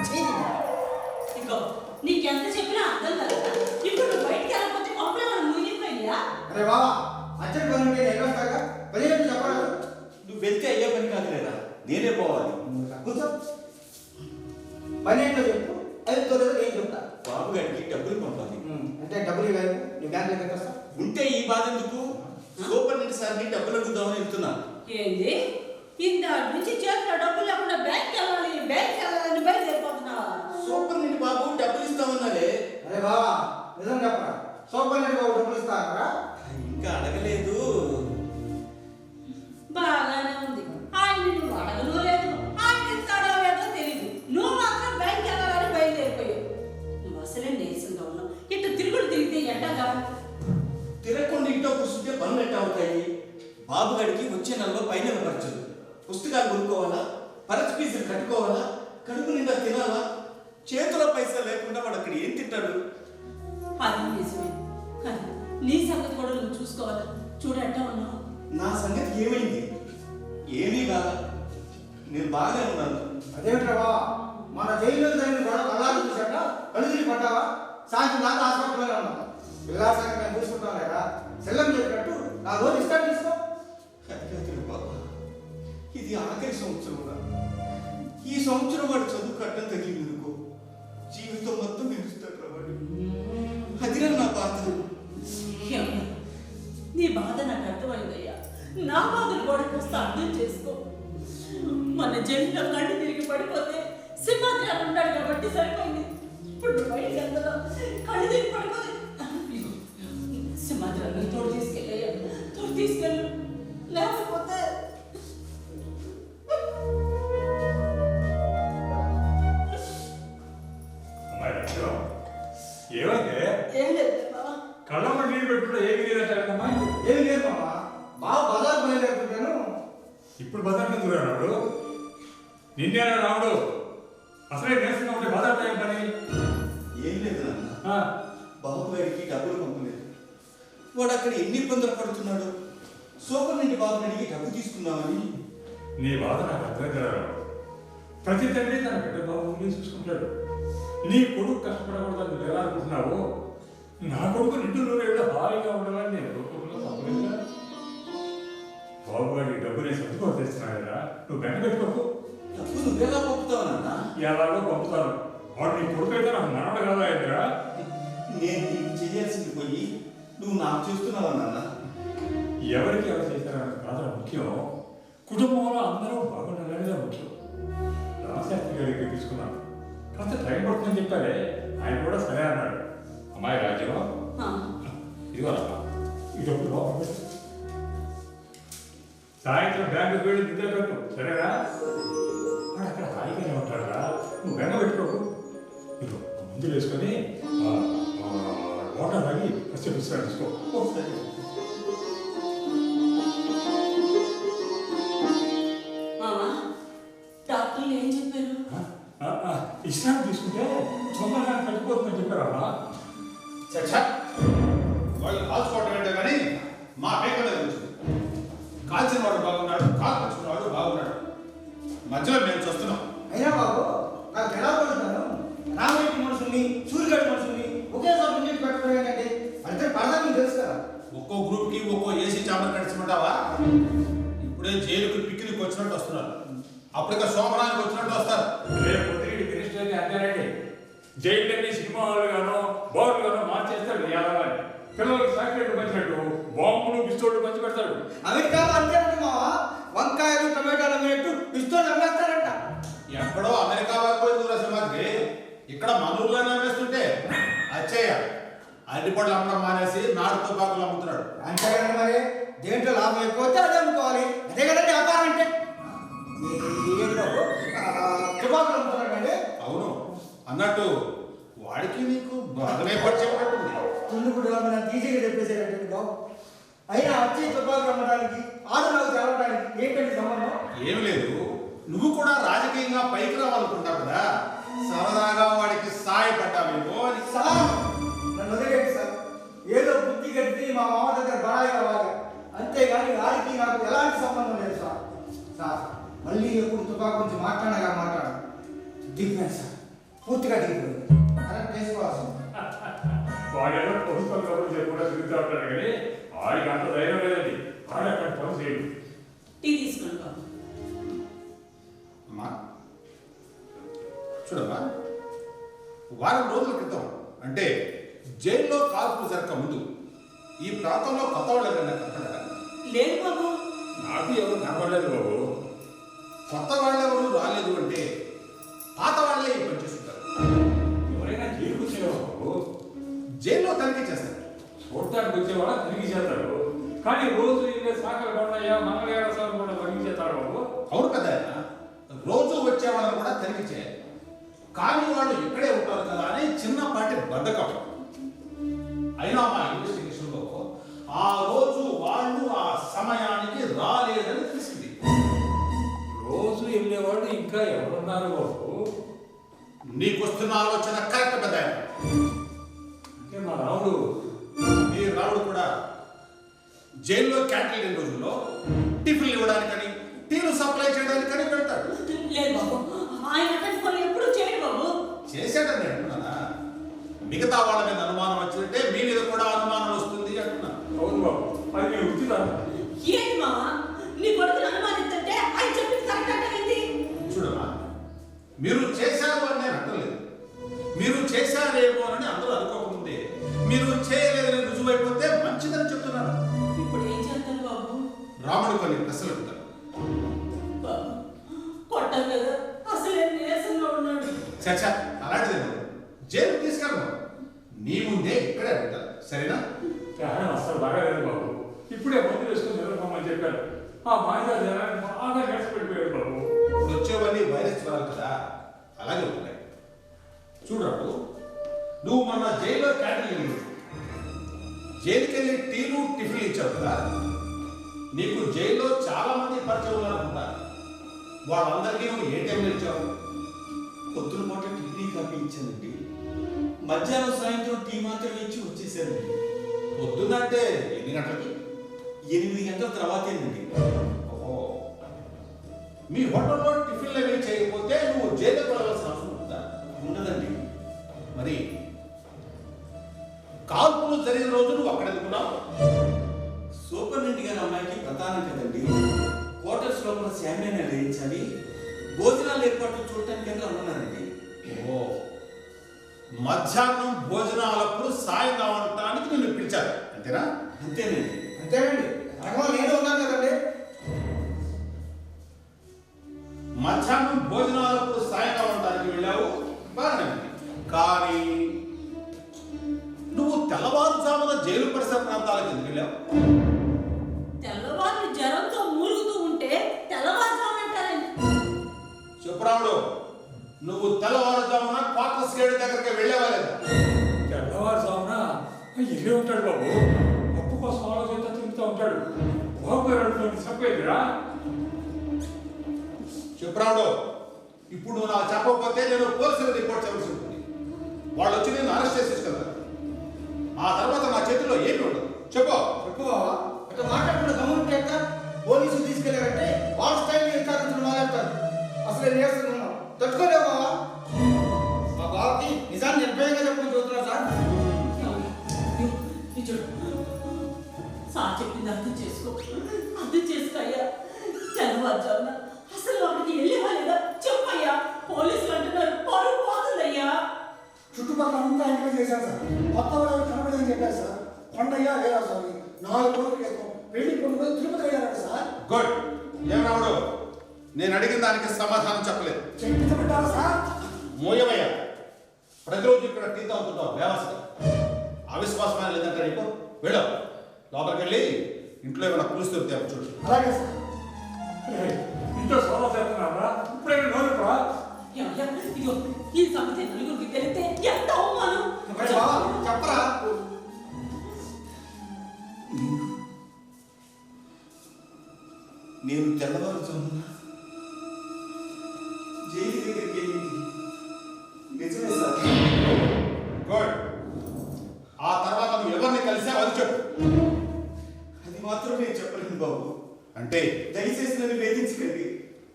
ఇంకో నీకెంత చెప్పినా అర్థం కదా. ఇప్పుడు నువ్వు బయటికి వెళ్ళకపోతే కొంపలో మనం మునిగిపోయిందా? అరే బాబా అచ్చడి పని ఉంటే నేను వస్తాగా 15 చెప్పరాదు. నువ్వు వెళ్తే అయ్యే పని కాదు లేదా, నేనే పోవాలి. కూర్చో. పని ఏంటో చెప్పు. అది తోలేదు నేను చెప్తా. బాబు గారికి డబ్బులు పంపాలి. అంటే డబ్బులు ఇవ్వాలి. నీ బ్యాంకులో పెట్టేస్తా. ఉంటే ఈ బాధ ఎందుకు? సూపరింటెండెంట్ సార్ని డబ్బులు అడుగుదామని వెళ్తున్నా. ఏంది ఇందాటి నుంచి చేతిలో డబ్బులు లేకుండా బ్యాంక్ వెళ్ళాలని బయలుదేరిపోతున్నావా? సూపరింటెండెంట్ బాబు డబ్బులు ఇస్తామన్నారే. చదువుకోవాలా, పరీక్ష ఫీజులు కట్టుకోవాలా, కడుపు నిండా తినాలా, చేతిలో పైసా లేకుండా వాడు అక్కడ ఏం తింటాడు? అది నిజమే. కానీ నీ సంగతి కూడా నువ్వు చూసుకోవాలి. చూడట్టా ఉన్నావు. నా సంగతి ఏమైంది? ఏమీ కాదా, నేను బాగానే ఉన్నాను. అదేమిట్రా మన జైల్లో జరిగిన గొడవ కళ్ళాలు చూసాక కలుగురి పడ్డావా? సాయంత్రం దాకా హాస్పిటల్లో ఉన్నాం. పిల్లల సంగతి మేము చూసుకుంటాం లేదా? సెల్లం చెప్పినట్టు నా రోజు ఇస్తాను తీసుకో. బాబా, ఇది ఆఖరి సంవత్సరం. ఈ సంవత్సరం వాడు చదువు కట్టం తగిలిందనుకో, జీవితం మొత్తం నిలుస్తాడు వాడు. అదిరా నా బాధ. ఏమయ్యా, నీ బాధ నాకు అర్థమైందయ్యా. నా బాధను కూడా కాస్త అర్థం చేసుకో. మన జైల్లో కళ్ళు తిరిగి పడిపోతే సింహాద్రి అని ఉన్నాడు కాబట్టి సరిపోయింది. ఇప్పుడు నువ్వు బయటికి వెళ్తావు, కళ్ళు తిరిగి పడిపోతే సింహాద్రి అని తోడు తీసుకెళ్ళయ్యా. తోడు తీసుకెళ్ళు, లేకపోతే ఏమైతే ఏం లేదు బావా. కళ్ళమ్మ నీళ్ళు పెట్టుకుంటే ఏమి లేదంటారమ్మా? ఏమి లేదు మామ, బాగా బజార్ బయలుదేరుతుంటాను. ఇప్పుడు బజార్ ఎందుకు రాడు? నిన్నేనా రాముడు? అసలే నేర్చుకున్నా ఉంటే బజార్ ఏం పని? ఏం లేదు నాన్న, బాబు గారికి డబ్బులు పంపలేదు. వాడు అక్కడ ఎన్ని ఇబ్బందులు పడుతున్నాడు. సూపర్ నుండి బాబుని అడిగి డబ్బు తీసుకున్నామని. నీ బాధ నాకు అర్థం కదా. ప్రతి తండ్రి తన బిడ్డ బాబుని చూసుకుంటాడు. నీ కొడుకు కష్టపడకూడదని నువ్వు ఎలా అనుకుంటున్నావు? నా కొడుకు నిండు నూరేళ్ళు హాయిగా ఉండాలని నేను కోరుకుంటున్నా. తప్పలేదుగా. బాబు గారికి డబ్బు నేను సర్దుకోవాలి తెస్తున్నాను కదా, నువ్వు వెంట పెట్టుకోకు. డబ్బు నువ్వెలా పంపుతావు నాన్న? ఎలాగో పంపుతాను. వాడు నీ కొడుకు అయితే నాకు మనవడు కదా అయిందిరా. నేను నీకు చేయాల్సింది పోయి నువ్వు నాకు చేస్తున్నావా నాన్న? ఎవరికి ఎవరు చేశారన్న కాదు ముఖ్యం, కుటుంబంలో అందరూ బాగుండాలనేదే ముఖ్యం. రామశాస్త్రి గారికి తీసుకున్నాను, కాస్త టైం పడుతుందని చెప్పారే, ఆయన కూడా సరే అన్నాడు. అమ్మాయి రాజ్యం ఇదిగోనమ్మా, ఈ డబ్బులు లోపల పెట్టు. సాయంత్రం బ్యాంకుకి వెళ్ళి నిద్ర పెట్టు, సరేనా? వాడు అక్కడ హాయిగానే ఉంటాడురా, నువ్వు బెంగ పెట్టుకోకు. ఇదిగో ముందు వేసుకొని వాటర్ తాగి ఫస్ట్ విశ్రాంతి తీసుకో. సరే. డాక్టర్లు ఏం చెప్పారు? విశ్రాంతి తీసుకుంటే తొందరగా తగ్గిపోతుందని చెప్పారమ్మా. చచ్చా, వాళ్ళు కాల్చుకోవటం ఏంటో కానీ మా పేకల గురించి కాల్చిన వాడు బాగున్నాడు, కాల్చుకున్న వాడు బాగున్నాడు. మధ్యలో మేము చూస్తున్నాం. అయినా బాబు నాకు ఎలా పడుతున్నాను? రామరెడ్డి మనుషుల్ని సూర్యగడ్డ మనుషుల్ని ఒకేసారి ముందు పెట్టుకోలేదండి. అంటే పడదా మీకు తెలుసు కదా. ఒక్కో గ్రూప్కి ఒక్కో ఏసీ చాంబర్ కడిచిమంటావా? ఇప్పుడే జైలుకి పిక్నిక్ వచ్చినట్టు వస్తున్నారు, అప్పటికే శోభనానికి వచ్చినట్టు వస్తారు. రేపు పొద్దుకి మినిస్టర్ అంతేనండి. జైళ్ళని సినిమా హాల్ గానో బోర్లు గానో మార్చేస్తాడు. ఎలాగని పిల్లలకి చాక్లెట్లు పంచినట్టు బాంబులు పిస్తోళ్ళు పంచి పెడతాడు. అమెరికాలో అంతేనండి మావా, వంకాయలు టమాటాలు అమ్మేట్టు పిస్తోలు అమ్మేస్తారంట. ఎక్కడో అమెరికా వరకు పోయి సింహాద్రి, ఇక్కడ మన ఊర్లోనే అమ్మేస్తుంటే అచ్చయ్య అరటిపళ్ళు అమ్మడం మానేసి నాటు తుపాకులు అమ్ముతున్నాడు. అంతేగాని మరి దేంట్లో లాభం ఎక్కువ వస్తే అదే అమ్ముకోవాలి. అదే కదండి వ్యాపారం అంటే. ఏంటో తుపాకులు అమ్ముతున్నాడండి. అవును, అన్నట్టు వాడికి నీకు బాధనే పడిచేపట్టుంది. ముందు కూడా నాకు ఈజీగా చెప్పేసేటండి బాబు. అయినా వచ్చి తుపాకులు అమ్మడానికి ఆడు నాకు తెలవడానికి ఏంటండి సంబంధం? ఏమి లేదు, నువ్వు కూడా రాజకీయంగా పైకి రావాలనుకుంటావు కదా, సరదాగా వాడికి సాయపడ్డావేమో అని. సార్ నన్ను వదిలేండి సార్. ఏదో బుద్ధి కట్టి మా మామ దగ్గర బడాయి కావాలి, అంతేగాని వారికి నాకు ఎలాంటి సంబంధం లేదు సార్. సార్ మళ్ళీ ఎప్పుడు తుపాకు గురించి మాట్లాడగా మాట్లాడు దిగిపోయాను సార్, పూర్తిగా దిగిపోయింది. కరెక్ట్ చేసుకోవాల్సింది. వాడేదో ప్రభుత్వం కబుర్లు చెప్పకుండా తిరుగుతూ ఉంటాడు కానీ వాడికి అంత ధైర్యం లేదండి. వాడు అక్కడ పని చేయడు. టీ తీసుకోండి బాబు. అమ్మా చూడమ్మా, వారం రోజుల క్రితం అంటే జైల్లో కాల్పులు జరగక ముందు ఈ ప్రాంతంలో కొత్త వాళ్ళు ఎవరైనా కనపడ్డారా? లేదు బాబు. నాకు ఎవరు కనపడలేదు బాబు. కొత్త వాళ్ళు ఎవరు రాలేదు అంటే పాత వాళ్ళే ఈ పని చేస్తుంటారు. ఎవరైనా జైలుకు వచ్చేవారు బాబు, జైల్లో తనిఖీ చేస్తారు. చూడటానికి వచ్చేవాళ్ళ తిరిగి చేస్తారు. కానీ రోజు ఇంకా సాకలు కొండయ్యా మంగళ సార్ కూడా తనిఖీ చేస్తారు బాబు. అవును కదా, రోజు వచ్చే వాళ్ళని కూడా తనిఖీ చేయాలి. కానీ వాళ్ళు ఇక్కడే ఉంటారు కదా అని చిన్నపాటి బద్ధకం. అయినా మా ఇన్వెస్టిగేషన్లో ఆ రోజు వాళ్ళు ఆ సమయానికి రాలేదని తెలిసింది. రోజు వాళ్ళు ఇంకా ఎవరున్నారు బాబు? నీకు వస్తున్న ఆలోచన కరెక్ట్ పెద్ద ఆయన. అంటే మా రాముడు నీ రాముడు కూడా జైల్లో క్యాంటీన్ లేని రోజుల్లో టిఫిన్లు ఇవ్వడానికని టీలు సప్లై చేయడానికని వెళ్తాడు. లేదు బాబు, ఆయన అటువంటి పనులు ఎప్పుడూ చేయడు బాబు. చేశాడని అంటున్నానా? మిగతా వాళ్ళ మీద అనుమానం వచ్చినట్టే మీ మీద కూడా అనుమానం వస్తుంది అంటున్నా. అవును బాబు, అది నేను ఉచితాను. ఏంటి మావా, నీ కొడుకుని అనుమానిస్తుంటే ఆయన చెప్పింది కరెక్ట్ అంటే చూడమ్మా, మీరు చేశారు అని నేను అంటలేదు. మీరు చేశారేమో అని అందరూ అనుకోకముందే మీరు చేయలేదని రుజువైపోతే మంచిదని చెప్తున్నాను. ఇప్పుడు ఏం చేస్తారు బాబు? రాముడు కొన్ని ప్రశ్నలు అడుగుతాడు. బాబు కొట్టాలి కదా, అసలే నీరసంగా ఉన్నాడు. చచ్చా, అలాంటిది జైలు తీసుకెళ్ళను. నీ ముందే ఇక్కడే ఉంటారు, సరేనా? ప్రాణం అసలు బాగాలేదు బాబు. ఇప్పుడే మందు వేసుకుని నిద్రపోమని చెప్పారు. ఆ మాయగా జనాన్ని బాగా నేర్చిపెట్టిపోయాడు బాబు. ఇప్పుడు వచ్చేవన్నీ వైరస్ జ్వరాలు కదా, అలాగే ఉంటాయి. చూడరాడు, నువ్వు మొన్న జైల్లో క్యాంటీన్ వెళ్ళి జైలుకి వెళ్ళి టీలు టిఫిన్లు ఇచ్చావు కదా. నీకు జైల్లో చాలా మంది పరిచయం ఉన్నారనుకుంటా. వాళ్ళందరికీ నువ్వు ఏ టైంలో ఇచ్చావు? పొద్దున పూట టీ కాఫీ ఇచ్చానండి. మధ్యాహ్నం సాయంత్రం టీ మాత్రం ఇచ్చి వచ్చేసానండి. పొద్దున్నంటే ఎన్ని గంటలకి? 8 గంటల తర్వాతేనండి. ఓహో, మీ హోటల్లో టిఫిన్లు అవి చేయకపోతే నువ్వు జైలుకి వెళ్ళవలసిన అవసరం ఉందా? ఉండదండి. మరి కాల్పులు జరిగిన రోజు నువ్వు అక్కడ ఎందుకున్నావు? సూపరింటెండెంట్ గారి అమ్మాయికి ప్రధానం కదండి. క్వార్టర్స్ లోపల శామ్యాన్ని వేయించాలి, భోజనాలు ఏర్పాట్లు చూడటానికి అనుకున్నానండి. ఓ, మధ్యాహ్నం భోజనాలప్పుడు సాయం కావడానికి నిన్ను పిలిచారు అంతేనా? అంతేనండి. అంతేనండి, రంగంలో నేను ఉన్నాను కదండి. మధ్యాహ్నం భోజనాలప్పుడు సాయం కావడానికి వెళ్ళావు, బాగానే ఉంది. కానీ నువ్వు తెల్లవారుజామున జైలు పరిసర ప్రాంతాలకు ఎందుకు వెళ్ళావు? తెల్లవారు జ్వరంతో మూలుగుతూ ఉంటే తెల్లవారుజామంటారండి. చెప్పురాముడు, నువ్వు తెల్లవారుజామున క్వార్టర్స్ గేట్ దగ్గరికి వెళ్ళావా లేదా? తెల్లవారుజామున ఇదే ఉంటాడు బాబు. అప్పు కోసం ఆలోచన తిరుగుతూ ఉంటాడు. బాబు గారు చెప్పేదిరా. చెప్పురాముడు, ఇప్పుడు నువ్వు నాకు చెప్పకపోతే నేను పోలీసులు రిపోర్ట్ చేయవలసి ఉంటుంది. వాళ్ళు వచ్చి నేను అరెస్ట్ చేసి తీసుకెళ్తారు. ఆ తర్వాత నా చేతిలో ఏమి ఉండదు. చెప్పు. చెప్పు బావా, ఇట్లా మాట్లాడుకున్న గమనింటే ఎట్లా? పోలీసులు తీసుకెళ్ళారంటే వాళ్ళ స్టైల్ ఇష్టాలు మాట్లాడతారు. అసలే నీరసంగా ఉన్నాం, తట్టుకోలేవు బావా. మా బావకి నిజాన్ని నిర్భయంగా చెప్పమని చూస్తున్నా సార్. సార్ చెప్పింది అర్థం చేసుకో, అర్థం చేసుకోయ్యా. తెల్లవారుజామున అసలు అక్కడికి వెళ్ళేవాళ్ళేదా చెప్పయ్యా. పోలీసులు అంటున్నారు పరువు పోతుందయ్యా. చుట్టుపక్కల అంతా ఎంక్వైరీ చేశారు సార్. కొత్త వాళ్ళు కనబడదని చెప్పారు సార్. కొండయ్య వీరాస్వామి 4 రోజుల క్రితం పెళ్లి కొడుకు తిరుపతి వెళ్ళారట సార్. గుడ్. ఏం రాముడు, నేను అడిగిన దానికి సమాధానం చెప్పలేదు. చెప్పించబడ్డారా సార్? మోయమయ్యా, ప్రతిరోజు ఇక్కడ టీ తాగుతుంటావు వ్యవస్థ. అవిశ్వాసమైన లేదంటే నీకు వెళ్ళు. లోపలికి వెళ్ళి ఇంట్లో ఏమైనా పులుసు దొరుకుతాయి చూడు. అలాగే సార్. ఇంట్లో సోదా చేస్తున్నారా? ఇప్పుడే నోరుకురా. ఏమయ్యా, ఇదిగో ఈ సంగతి నలుగురికి తెలిస్తే ఎంత అవమానం. మరి బావా చెప్పరా? నేను తెల్లవారుజామున జైలు దగ్గరికి వెళ్ళింది నిజమే సార్. గుడ్. ఆ తర్వాత నువ్వు ఎవరిని కలిసావు అది చెప్పు. అది మాత్రం నేను చెప్పలేను బాబు. అంటే దయచేసి నన్ను వేధించకండి.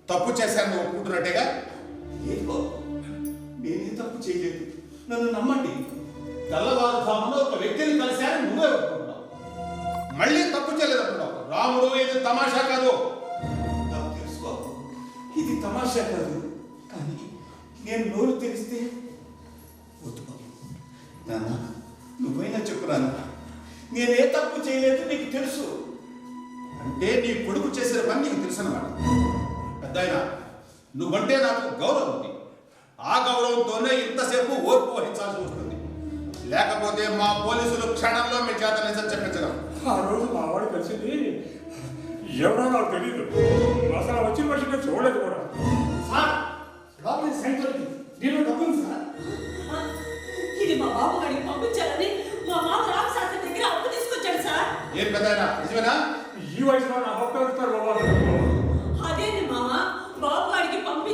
తప్పు చేశాను నువ్వు ఒప్పుకుంటున్నట్టేగా? లేదు బాబు, నేనేం తప్పు చేయలేదు, నన్ను నమ్మండి. తెల్లవారుజామున ఒక వ్యక్తిని కలిశాను నువ్వే ఒప్పుకుంటున్నావు. మళ్ళీ తప్పు చేయలేదంటున్నావు. రాముడు, ఇది తమాషా కాదు. నాకు తెలుసు బాబు, ఇది తమాషా కాదు. కానీ నేను నోరు తెరిస్తే వద్దు బాబు. నాన్న, నువ్వైనా చెప్పురాను, నేనే తప్పు చేయలేదు, నీకు తెలుసు. అంటే నీ కొడుకు చేసిన పని నీకు తెలుసన్నమాట. పెద్దాయన, నువ్వంటే నాకు గౌరవం ఉంది. ఆ గౌరవంతోనే ఇంతసేపు ఓర్పు వహించాల్సి వస్తుంది. లేకపోతే మా పోలీసులు క్షణంలో మీ చేత నిజం చెప్పించగలరు. ఆ రోజు మా వాడు కలిసింది ఎవరో నాకు తెలియదు. అసలు వచ్చిన మనిషిని చూడలేదు కూడా. సార్, లోపల సెంటర్ దీనిలో డబ్బు ఉంది సార్. ఇది మా బాబు గారికి పంపించాలని మా మామ రామశాస్త్రి దగ్గర అప్పు తీసుకొచ్చాడు సార్. ఏం పెద్దాయన, నిజమేనా? ఈ వయసులో నా పక్క వెళ్తారు బాబా. అదేంటి మామ, బాబు గారికి పంపించారు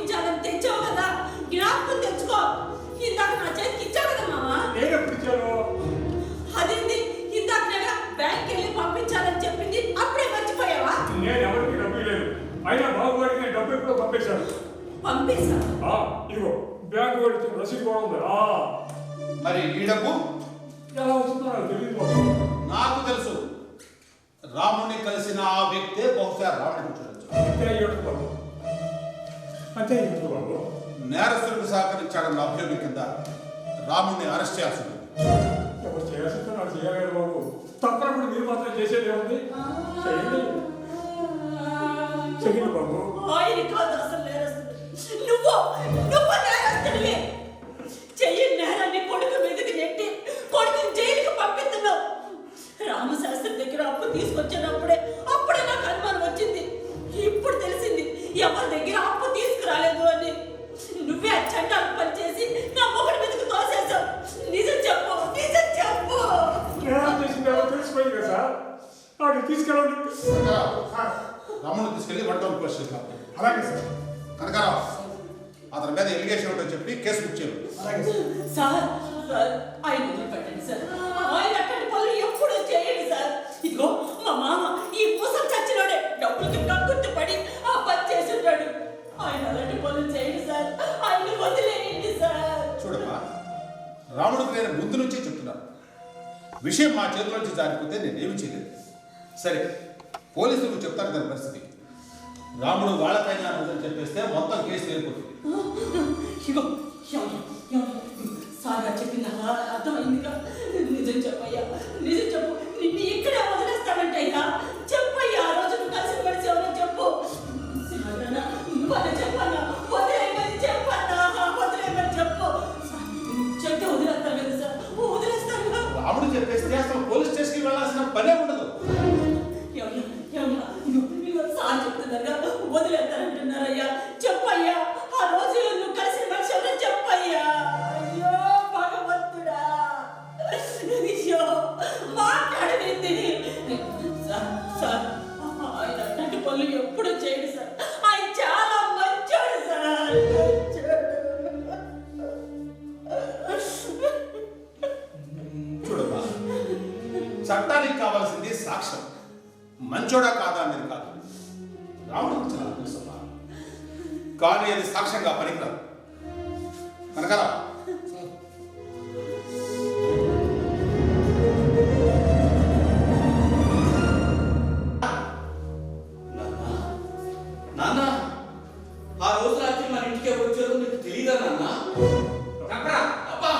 పంపేశా. ఇదిగో బ్యాంకు వెళ్తే రసీదు కూడా ఉంది. మరి ఈ డబ్బు ఎలా వచ్చిందో నాకు తెలియదు బాబు. నాకు తెలుసు. రాముడిని కలిసిన ఆ వ్యక్తే బహుశా రాముడిని చూడొచ్చు. అంతే అయ్యేట్టు బాబు, అంతే అయ్యేట్టు బాబు. నేరస్తులకు సహకరించాడన్న అభ్యోగం కింద రాముడిని అరెస్ట్ చేయాల్సి ఉంది. ఎవరు చేయాల్సిందో నాకు చేయలేదు బాబు. తప్పనప్పుడు మీరు మాత్రం చేసేది ఏముంది? చేయండి, చెయ్యండి బాబు. ఆయన కాదు అసలు నేరస్తుడు. నువ్వు నేరస్తుడివే. చెయ్యని నేరాన్ని కొడుకు మీదకి నెట్టి కొడుకుని జైలుకి పంపిస్తున్నావు. రామశాస్త్రి దగ్గర అప్పు తీసుకొచ్చినప్పుడే నాకు అనుమానం వచ్చింది. ఇప్పుడు తెలిసింది ఎవరి దగ్గర అప్పు తీసుకురాలేదు అని. నువ్వే ఆ చండాలు పని చేసి నా మొగుడి మీదకి తోసేసావు. నిజం చెప్పు. నేరం చేసింది ఎవరో తెలిసిపోయింది కదా సార్. వాడిని తీసుకెళ్ళండి. రాముడిని తీసుకెళ్ళి 1 పోలీస్ స్టేషన్. అలాగే సార్. కనకారావు, అతని మీద ఎలిగేషన్ ఉంటుందని చెప్పి కేసు బుక్ చేయాలి. సార్ ఆయన వదిలిపెట్టండి సార్. ఆయన అక్కడి పనులు ఎప్పుడూ చేయండి సార్. ఇదిగో మా మామ ఈ పూసలు చచ్చినోడే డబ్బులకి కక్కుర్తి పడి ఆ పని చేసి ఉంటాడు. ఆయన అలాంటి పనులు చేయండి సార్. ఆయన వదిలేయండి సార్. చూడమ్మా, రాముడికి నేను ముందు నుంచే చెప్తున్నాను, విషయం మా చేతుల నుంచి జారిపోతే నేనేమి చేయలేదు. సరే, పోలీసులకు చెప్తాను దాని పరిస్థితి. రాముడు వాళ్ళపైన అని చెప్పేస్తే మొత్తం కేసు తేలిపోతుంది. ఇగో సార్ చెప్పింది అర్థమైందిగా. నిజం చెప్పయ్యా, నిజం చెప్పు. నిన్ను ఇక్కడే వదిలేస్తానంటయ్యా. చెప్పయ్యా, ఆ రోజు నువ్వు కలిసి పడిచి ఎవరో చెప్పు. చెప్పన్నా వదిలేయమని చెప్పు. చెప్తే వదిలేస్తాను కదా సార్, వదిలేస్తాను. రాముడు చెప్పేస్తే అసలు పోలీస్ స్టేషన్కి వెళ్ళాల్సిన పనే ఉండదు. సార్ చెప్తున్నారుగా వదిలేస్తానంటున్నారయ్యా. చెప్పయ్యా, ఆ రోజు నువ్వు కలిసిన మనిషి ఎవరో చెప్పయ్యా. అయ్యో భగవంతుడా, అయ్యో మాట్లాడలేదు సార్. ఆయన అట్లాంటి పనులు ఎప్పుడు చేయడు సార్. ఆయన చాలా మంచోడు సార్. చూడమ్మా, చట్టానికి కావాల్సింది సాక్ష్యం, మంచోడా కాదా అనేది కాదు. రాముడికి చాలా తెలుసమ్మా, కానీ అది సాక్ష్యంగా పనికిరాదు. కనకరా, నాన్న, ఆ రోజు రాత్రి మన ఇంటికి వచ్చారో నీకు తెలీదా నాన్న? అబ్బా,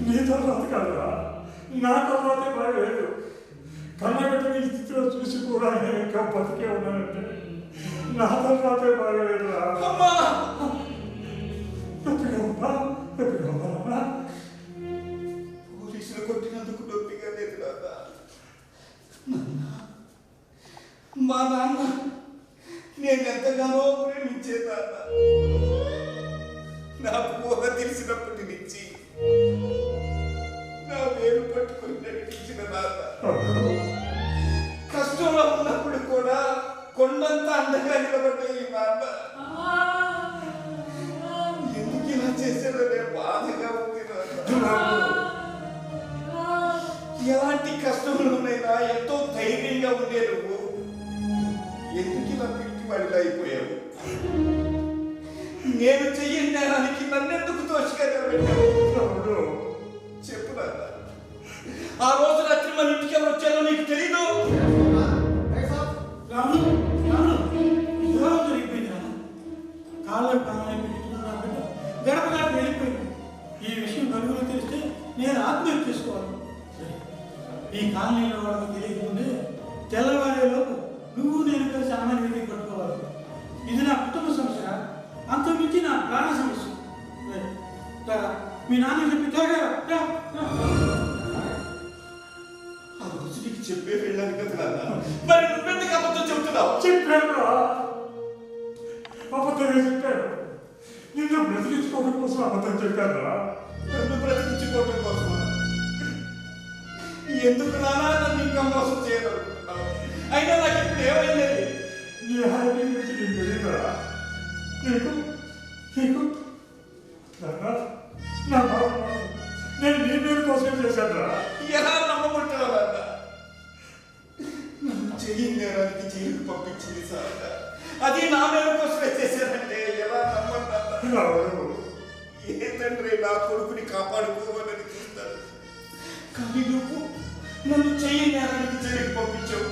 నీ తర్వాత కాదురా, నా తర్వాతే బాగలేదు. కన్నబెట్టిన ఈ స్థితిలో చూసి కూడా నేను ఇంకా బతికే ఉన్నానంటే నా తర్వాతే బాగలేదురా. పోలీసులు కొట్టినందుకు నొప్పిగా లేదు నాన్న. మా నాన్న నేను ఎంతగానో ప్రేమించే నాన్న. నాకు ఊహ తెలిసినప్పటి నుంచి నా వేలు పట్టుకుని నడిపించిన నాన్న. కష్టంలో ఉన్నప్పుడు కూడా కొండంత అండగా నిలబడ్డ ఈ నాన్న ఎందుకు ఇలా చేశాడనే బాధగా ఉంది నాన్న. ఎలాంటి కష్టంలోనైనా ఎంతో ధైర్యంగా ఉండే నువ్వు ఎందుకు ఇలా పిరికి వాడిలా అయిపోయావు? నేను చెయ్యని నేరానికి నన్నెందుకు దోషిగా నిలబెట్టావు? చెప్పు నాన్న, ఆ రోజు రాత్రి మన ఇంటికి ఎవరు వచ్చారో నీకు తెలీదు? గడప గడప వెళ్ళిపోయింది. ఈ విషయం నలుగురు తెలిస్తే నేను ఆత్మహత్య చేసుకోవాలి. ఈ కాలనీలో వాళ్ళకి తెలియకముందే తెల్లవారేలోపు నువ్వు నేను కలిసి అమ్మాయి వెళ్ళి పట్టుకోవాలి. ఇది నా కుటుంబ సమస్య, అంతకుమించి నా ప్రాణ సమస్య. మీ నాన్న చెప్పి త్వరగా ఆ రోజు నీకు చెప్పే వెళ్ళాను కదా నాన్న. మరి నువ్వెందుకు అబద్ధం చెబుతున్నావు? చెప్పాను, అబద్ధంగా చెప్పాను. నిన్ను బ్రతికించుకోవడం కోసం అబద్ధం చెప్పాను. నన్ను బ్రతికించుకోవడం కోసం ఎందుకు నాన్న నన్ను ఇంకా మోసం చేయడం? ఈ హామీ గురించి నీకు తెలియదా? నీకు నీకు నా బాబు నేను నీ పేరు కోసం చేశాను. ఎలా నమ్మమంటారా? నన్ను చేయడానికి జైలుకు పంపించింది సార్. అది నా మీద కోసమే చేశానంటే ఎలా నమ్మంటారా? ఏ తండ్రి నా కొడుకుని కాపాడుకోవాలని చూస్తాడు, కానీ నువ్వు నన్ను చేయడానికి జైలుకు పంపించావు.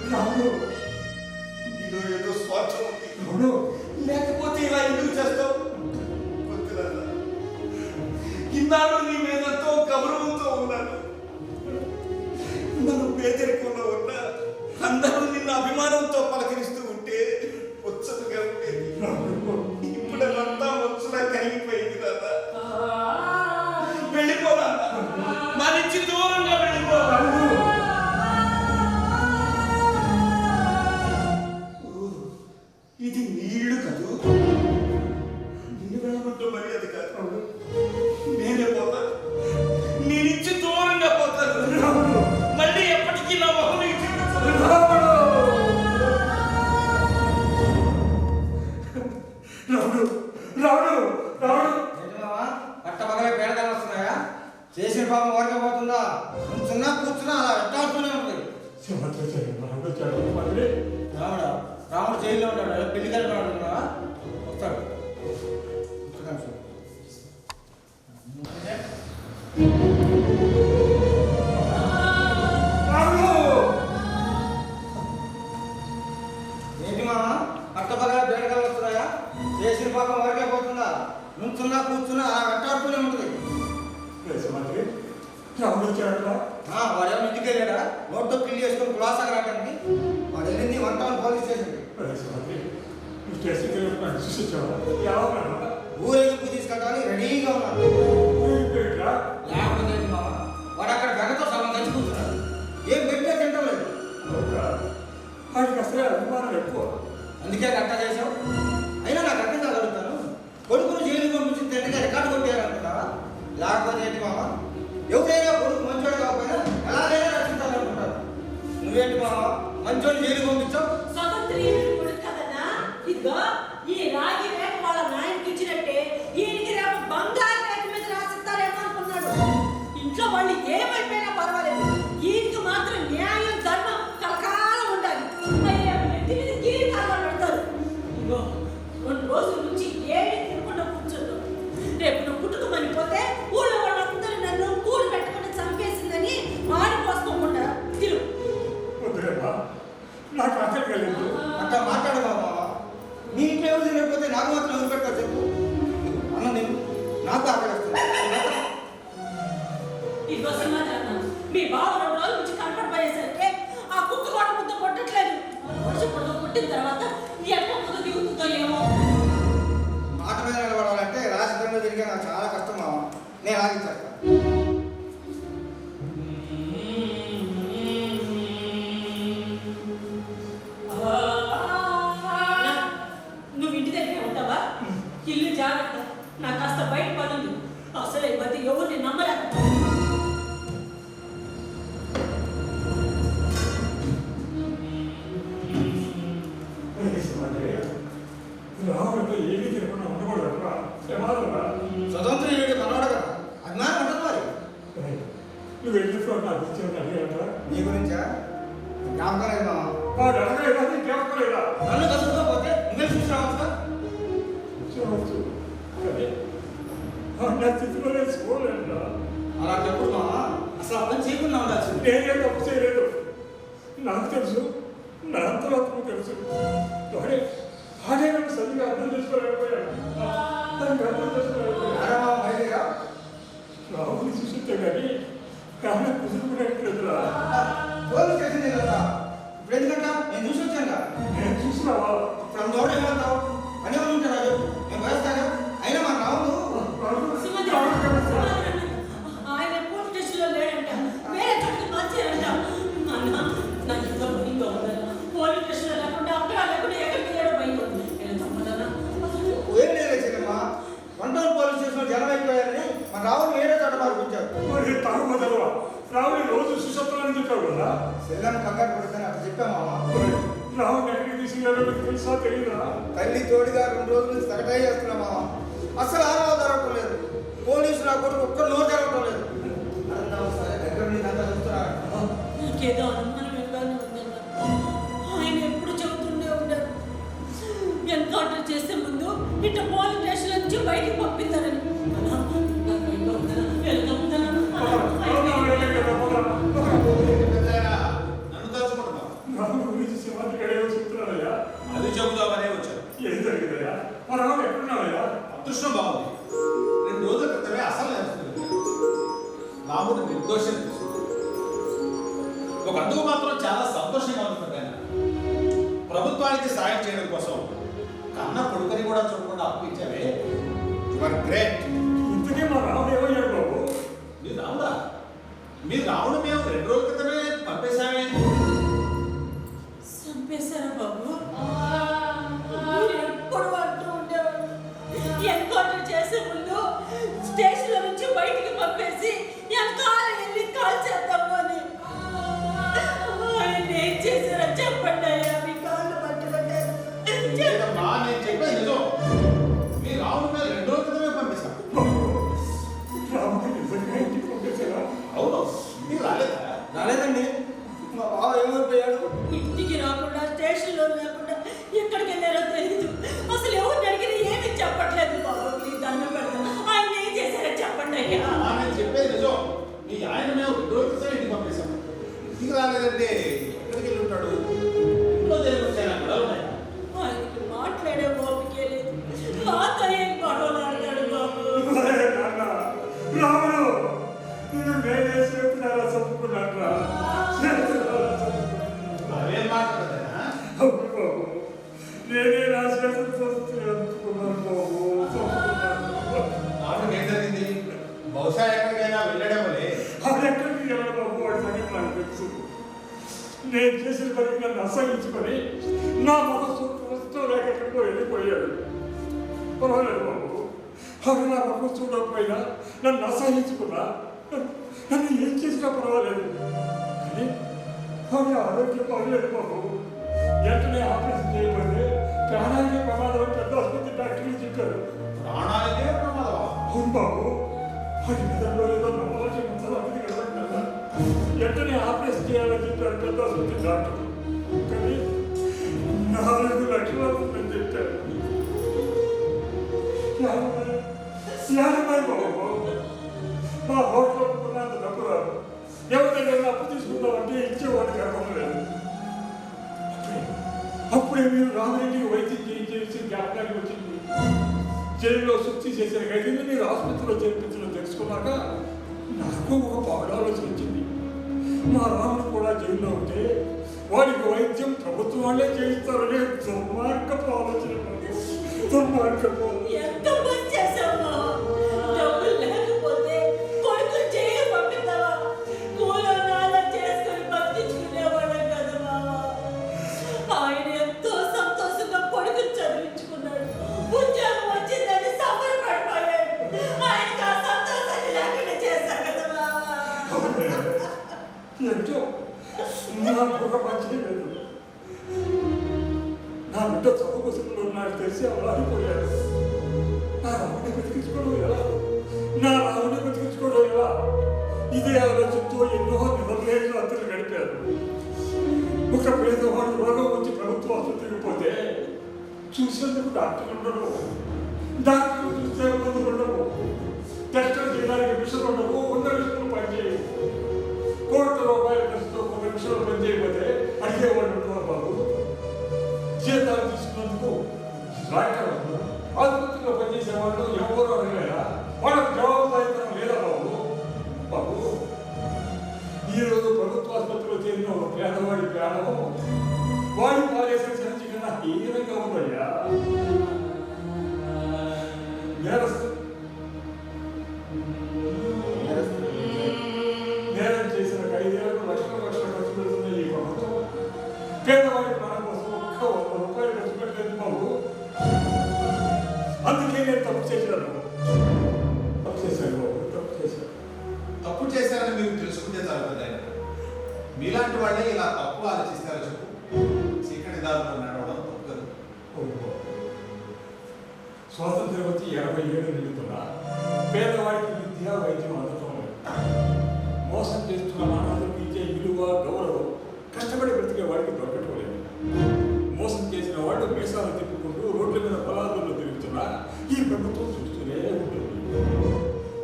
నీలో ఏదో స్వార్థం ఉంది, లేకపోతే ఇలా ఎందుకు చేస్తావు? ఇన్నాళ్ళు నీ మీద ఎంతో గౌరవంతో ఉన్నాను. నన్ను పేదరికంలో ఉన్నా అందరూ నిన్ను అభిమానంతో పలకరిస్తూ ఉంటే ఉత్సవంగా ఉండేది. ఇప్పుడు అదంతా వచ్చులా కరిగిపోయింది కదా. వెళ్ళిపోదా, మా నుంచి దూరంగా వెళ్ళిపో. ఇది నీళ్లు కదూ, నిన్ను వెళ్ళమంటూ మరి అది కాదు. నేనే పోతాను, నీ నుంచి దూరంగా పోతాను. మళ్ళీ ఎప్పటికీ నా మొహం పట్టపగలే పేడదాలు వస్తున్నాయా? చేసిన పాపం ఓరకపోతుందా? కూర్చున్నా కూర్చున్నా అలా ఎట్టాడుతూనే ఉంటుంది. రాముడు జైల్లో ఉన్నాడు, పెళ్లి కలిపినాడు. వస్తాడు. ఏంటి మామ, పట్టపగలే పేడదాలు వస్తున్నాయా? చేసిన పాపం ఓరకపోతుందా? నుంచున్నా కూర్చున్నా అలా వెంటాడుతూనే ఉంటుంది. వాడేమో ఇంటికి వెళ్ళాడా? నోట్తో కిల్లి చేసుకుని కులాసాగా రావడానికి. వాడు వెళ్ళింది 1 టౌన్ పోలీస్ స్టేషన్. ఊరేగింపు తీసుకెళ్ళడానికి రెడీగా ఉన్నాడు. లేకపోతే మామ, వాడు అక్కడ వెనతో సగం తెచ్చి కూర్చున్నాడు. ఏం పెట్టే తింటం లేదు. అందుకే గట్ట చేసావు. అయినా నాకు అర్థం కాగలుగుతాను, కొడుకును జైలు పంపించి తండ్రిగా రికార్డు కొట్టేయాలనుకుంటావా? లేకపోతే ఏంటి మామ, ఎవరైనా కొడుకు మంచోడు కాకపోయినా ఎలాగైనా రక్షించాలనుకుంటారు. నువ్వేంటి మామ, మంచోడు జైలు పంపించావు? స్వతంత్రుడు కొడుకు కదన్నా. ఇదిగో ఈ రాగి రేఖ వాళ్ళ నాయనకి ఇచ్చినట్టే ఈయనకి రేపు బంగారు రేఖ మీద రాసిస్తారేమో అనుకున్నాడు. ఇంట్లో వాళ్ళు ఏమైపోయినా పర్వాలేదు, ఈయనకి మాత్రం న్యాయం ధర్మం కలకాలం ఉండాలి. ఎత్తి మీద గీరికాలు పెడతారు. ఇదిగో 2 రోజుల నుంచి ఏమీ తినకుండా కూర్చున్నావు. రేపు నువ్వు పుట్టుకమని పోతే ఊళ్ళో వాళ్ళందరూ నన్ను కూడి పెట్టుకుని చంపేసిందని ఆడిపోసుకోకుండా తిరుగు. నాకు అర్థం కలిగింది. అట్లా మాట్లాడదా మామ? నీ ఇంట్లో ఎవరు తినకపోతే నాకు మాత్రం ఎవరు పెడతారు చెప్పు? అన్న నేను నాకు ఆకలిస్తుంది. ఇదిగో సమాధానం, మీ బావ 2 రోజుల నుంచి కనపడిపోయేసరికి ఆ కుక్క కూడా ముద్ద కొట్టట్లేదు. వర్షం పుట్టిన తర్వాత ఎంత ముద్ద దిగుతుందో ఏమో. మాట మీద నిలబడాలంటే రాజకీయంలో తిరిగే నాకు చాలా కష్టం మామ. నేను ఆగించాను. నువ్వు ఇంటి దగ్గరే ఉంటావా? ఇల్లు జాగ్రత్త, నాకు కాస్త బయట పనుంది. అసలు ఈ మధ్య ఎవరిని నమ్మలేక. రాముడితో ఏమీ తినకుండా ఉండకూడదు. స్వతంత్రుడు మనవాడు కదా, అభిమానం ఉంటుంది మరి. నువ్వు వెళ్ళినప్పుడు నాకు ఇచ్చిన అడిగాట నీ గురించా? జ్ఞాపకం లేదు మామ. వాడు అడగలేదా? జ్ఞాపకం లేదా? నన్ను కసుకుపోతే నువ్వే చూసి రావచ్చు. చూడవచ్చు, కానీ నా స్థితిలో నేను చూడలేదా? అలాంటప్పుడు మామ అసలు అర్థం చేయకుండా ఉండాల్సింది. నేనే తప్పు చేయలేదు. నాకు తెలుసు, నా అంతరాత్మ తెలుసు. ఆడే నన్ను సరిగా అర్థం చేసుకోలేకపోయాను. దానికి అర్థం చేసుకోలేకపోయాను. రాముని చూసితే కానీ కానీ కుదురుకునేట్లేదురా. పోలీస్ స్టేషన్ కదా ఇప్పుడు ఎందుకంటా? నేను చూసి వచ్చాను. నేను చూసినావా? ఇప్పుడు అందులో ఏమంటావు? అని ఎవరు ఉంటారా చెప్పు? నేను భయస్తాను. అయినా మా రాముడు ఆయన పోలీస్ స్టేషన్లో లేడంట, వేరే చోటుకి మార్చారంట. అన్న నాకు ఎంతో భయంగా ఉందన్న. పోలీస్ స్టేషన్లో లేకుండా అక్కడ లేకుండా ఎక్కడికి వెళ్ళడం భయం. నేను తప్పదన్నా. ఏం లేదు చెల్లెమ్మా, 1 టౌన్ పోలీస్ స్టేషన్లో జనం అయిపోయారని మా రావుని వేరే చోట మార్పించారు. తాగుమదలవా? రావుని రోజు సుశబ్దాన్ని చెప్పావు కదా. సెల్లాన్ని కంగారు పడుతుంది అట్లా చెప్పామా? రావుని ఎక్కడికి తీసుకెళ్ళారో మీకు తెలుసా తెలియదా? తల్లి తోడుగా 2 రోజుల నుంచి తగటాయి చేస్తున్నాం మామ. అసలు ఆరావ జరగటం లేదు. పోలీసులు నా కొడుకు ఒక్క నోరు జరగటం లేదు. అన్నావు సరే దగ్గర నుంచి అంతా చూస్తున్నాడు. నాకేదో అనుమానం ఎక్కువనే ఉందన్న. ఆయన ఎప్పుడు చెబుతుండే ఉంటాడు ఎన్కౌంటర్ చేసే ముందు ఇట్లా పోలీస్ స్టేషన్ నుంచి బయటికి పంపిస్తారని. నన్ను తలుచుకుంటున్నావు. రావుని గురించి సింహాద్రి గడియో చెప్తున్నారయ్యా. అది చెబుదామనే వచ్చాను. ఏం జరిగిందయ్యా? మా రావుడు ఎక్కడున్నావయ్యా? అదృష్టం బాగుంది. 2 రోజుల క్రితమే అసలు రాముడు నిర్దోషం తెలుసుకుంది. ఒక అందుకు మాత్రం చాలా సంతోషంగా ఉంటుంది. ప్రభుత్వానికి సాయం చేయడం కోసం కన్న కొడుకుని కూడా చూడకుండా అప్పు ఇచ్చావే. You are great. ఇంతకీ మా రావుడు ఏమయ్యాడు బాబు? మీరు రావుడు మేము 2 రోజుల క్రితమే పంపేశామే. చంపేశారా బాబు? మీరు ఎప్పుడు అంటూ ఉండేవాడు ఎన్కౌంటర్ చేసే ముందు స్టేషన్లో నుంచి బయటికి పంపేసి ఎంకాల వెళ్ళి కాల్ చేద్దాము అని. ఆయన ఏం చేశారో చెప్పండి అయ్యా, మీ కాళ్ళు పట్టుకుంటారు. లేదమ్మా, నేను చెప్పేది నిజం. మీ రావుడు మేము 2 రోజుల క్రితమే పంపేశాం. రావుని నిజంగా ఇంటికి పంపేశారా? అవును, మీరు రాలేదా? రాలేదండి. మా బావ ఏమైపోయాడు? ఇంటికి రాకుండా స్టేషన్లో లేకుండా ఎక్కడికి వెళ్ళారో తెలియదు. అసలు ఎవరు అడిగినా ఏమీ చెప్పట్లేదు బాబు. మీరు దండం పెడతాను, ఆయన ఏం చేశారో చెప్పండి అయ్యా. అమ్మా, నేను చెప్పేది నిజం. మీ ఆయన మేము 2 రోజుల క్రితమే ఇంటికి పంపేశాం. ఇంటికి రాలేదంటే ఎక్కడికి వెళ్ళి ఉంటాడు? ఇంట్లో జరిగిన గొడవలు ఉన్నాయా? ఆయనకి మాట్లాడే ఓపికే లేదు. నాతో ఏం గొడవలు ఆడతాడు బాబు? నాన్న, రావుడు నిన్ను నేనే చేస్తున్నారా చదువుకున్నారా? అవేం మాట్లాడదా? అవును బాబు, నేనే నా చేతులు చూస్తూ అందుకున్నాను బాబు, చదువుకున్నాను. రావుడికి ఏం జరిగింది? బహుశా ఎక్కడికైనా వెళ్ళడమలే. అది ఎక్కడికి వెళ్ళాలి బాబు? వాడి సంగతి నాకు తెలుసు. నేను చేసిన పనికి నన్ను అసహించుకొని నా మనసు చూస్తూ లేక ఎక్కడికో వెళ్ళిపోయాడు. పర్వాలేదు బాబు, అవి నా ముఖం చూడకపోయినా నన్ను అసహించుకున్నా, నన్ను ఏం చేసినా పర్వాలేదు. కానీ అవి ఆరోగ్యం పర్వాలేదు బాబు. వెంటనే ఆపరేషన్ చేయకపోతే ప్రాణానికి ప్రమాదం అని పెద్ద ఆసుపత్రి డాక్టర్లు చెప్పారు. ప్రాణాలకే ప్రమాదమా? అవును బాబు, వాడి మెదడులో ఏదో నమ్మవలసి ఉంచాలని కదా. వెంటనే ఆపరేషన్ చేయాలని చెప్పారు పెద్ద ఆసుపత్రి డాక్టర్. కానీ 4 లక్షలు అవుతుందని చెప్పారు. 50 బాబు, మా హోటల్ ఒప్పుకున్నంత డబ్బు రాదు. ఎవరికైనా అప్పు తీసుకుందామంటే ఇచ్చేవాడు కనపడలేదు. అప్పుడే మీరు రామరెడ్డికి వైద్యం చేయించేసి జ్ఞాపకానికి వచ్చింది. జైల్లో శుద్ధి చేసిన గదిని మీరు ఆసుపత్రిలో చేర్పించడం తెలుసుకున్నాక నాకు ఒక బాగా ఆలోచన వచ్చింది. మా రాముడు కూడా జైల్లో ఉంటే వాడికి వైద్యం ప్రభుత్వం వాళ్ళే చేయిస్తారనే దుర్మార్గపు ఆలోచన. దుర్మార్గపు ఎంత పని చేశావా? డబ్బులు లేకపోతే కొడుకులు జైలు పంపిస్తావా? కూలో నాలా చేసుకొని బతికించుకునేవాళ్ళం కదా మావా. ఆయన ఎంతో సంతోషంగా కొడుకుని చదివించుకున్నాడు. ఉద్యోగం వచ్చిందని సంబరపడిపోయాడు. ఆయనకు ఆ సంతోషాన్ని లేకుండా చేశాం కదా మావా. ఏంటో నాకు ఒక మంచి లేదు. నా బిడ్డ చదువు కోసం నాకు తెలిసి అల్లాడిపోయాడు. నా రావుని బతికించుకోవడం ఎలా? నా రావుని బతికించుకోవడం ఎలా? ఇదే ఆలోచనతో ఎన్నో నిద్రలేని రాత్రులు గడిపారు. ఒక పేదవాడు రోగం వచ్చి ప్రభుత్వ ఆసుపత్రికి పోతే చూసేందుకు డాక్టర్లు ఉండరు. డాక్టర్లు చూస్తే మందులు ఉండవు. టెస్టులు చేయడానికి మిషన్ ఉండవు. 100 మిషన్లు పనిచేయవు. కోట్ల రూపాయల ఖర్చుతో 1 మిషన్లు పనిచేయకపోతే అడిగేవాడు ఉండవు బాబు. జీతాలు తీసుకున్నందుకు డాక్టర్ ఆసుపత్రిలో పనిచేసే వాళ్ళు ఎవరు అడగలేరా? వాళ్ళకి జవాబుదారీతనం లేదా బాబు? బాబు, ఈరోజు ప్రభుత్వ ఆసుపత్రిలో చేరిన ఒక పేదవాడి ప్రాణం వాడి పాలేసిన సంచి కన్నా హీనంగా ఉందయ్యా. నేరం చేసిన 5 ఏళ్లకు లక్షల ఖర్చు పెడుతున్న ఈ ప్రభుత్వం పేదవాడి ప్రాణం కోసం ఒక్క 100 రూపాయలు ఖర్చు పెట్టలేదు బాబు. అందుకే నేను తప్పు చేశాను. తప్పు చేశాను బాబు, తప్పు చేశాను. తప్పు చేశారని మీరు తెలుసుకుంటే చాలు కదా. మీలాంటి వాళ్ళే ఇలా తప్పు ఆలోచిస్తారో చెప్పు. చీకటి దారులు స్వాతంత్రం వచ్చి 80 ఏళ్ళు నిలుతున్నా పేదవాడికి విద్య వైద్యం అందటం లేదు. మోసం చేస్తున్న మానవులకు ఇచ్చే విలువ గౌరవం కష్టపడి బ్రతికే వాడికి దొరకటం లేదు. మోసం చేసిన వాళ్ళు మీసాలు తిప్పుకుంటూ రోడ్ల మీద పొలాదుల్లో తిరుగుతున్నా ఈ ప్రభుత్వం చూస్తూనే ఉంటుంది.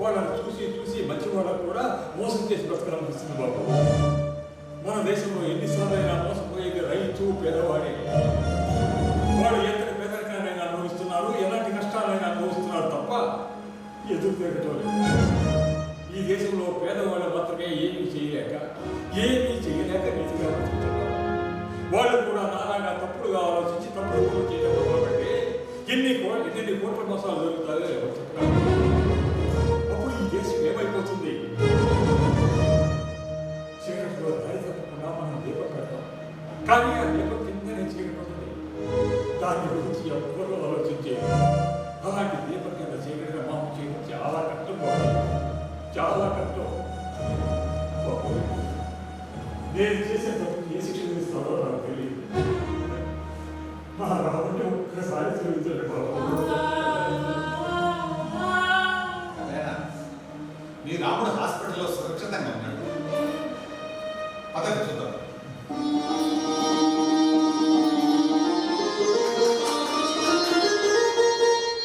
వాళ్ళని చూసి చూసి మంచి వాళ్ళకు కూడా మోసం చేసి బ్రతకాలనిపిస్తుంది బాబు. మన దేశంలో ఎన్నిసార్లైనా మోసపోయేది రైతు పేదవాడే. వాడు ఎంతటి పేదరికాన్ని అనుభవిస్తున్నారు, ఎలాంటి కష్టాలైనా అనుభవిస్తున్నారు తప్ప ఎదురు తిరగటం లేదు. ఈ దేశంలో పేదవాళ్ళు మాత్రమే ఏమీ చేయలేక నీతిగా బతుకుతున్నారు. వాళ్ళు కూడా నానాగా తప్పుడుగా ఆలోచించి తప్పుడు పనులు చేయడం మొదలుపెట్టి ఎన్ని కోట్ల మోసాలు జరుగుతాయో ఎవరు చెప్పగలరు? అప్పుడు ఈ దేశం ఏమైపోతుంది? చీకటిలో దారి తప్పకుండా మనం దీపం పెడతాం, కానీ ఆ దీపం కిందనే చీకటి ఉంటుంది. దాని గురించి ఎవరు ఆలోచించే అలాంటి దీపం కింద చీకటిగా మాకు చేయడం చాలా కష్టం పోతుంది, చాలా కష్టం. నేను చేసే తప్పు ఏ శిక్ష ఇస్తాడో నాకు తెలియదు. మా రాముడిని ఒక్కసారి చూపించాడు బాబు. మీ రాముడు హాస్పిటల్లో సురక్షితంగా ఉన్నాడు. పదండి చూద్దాం.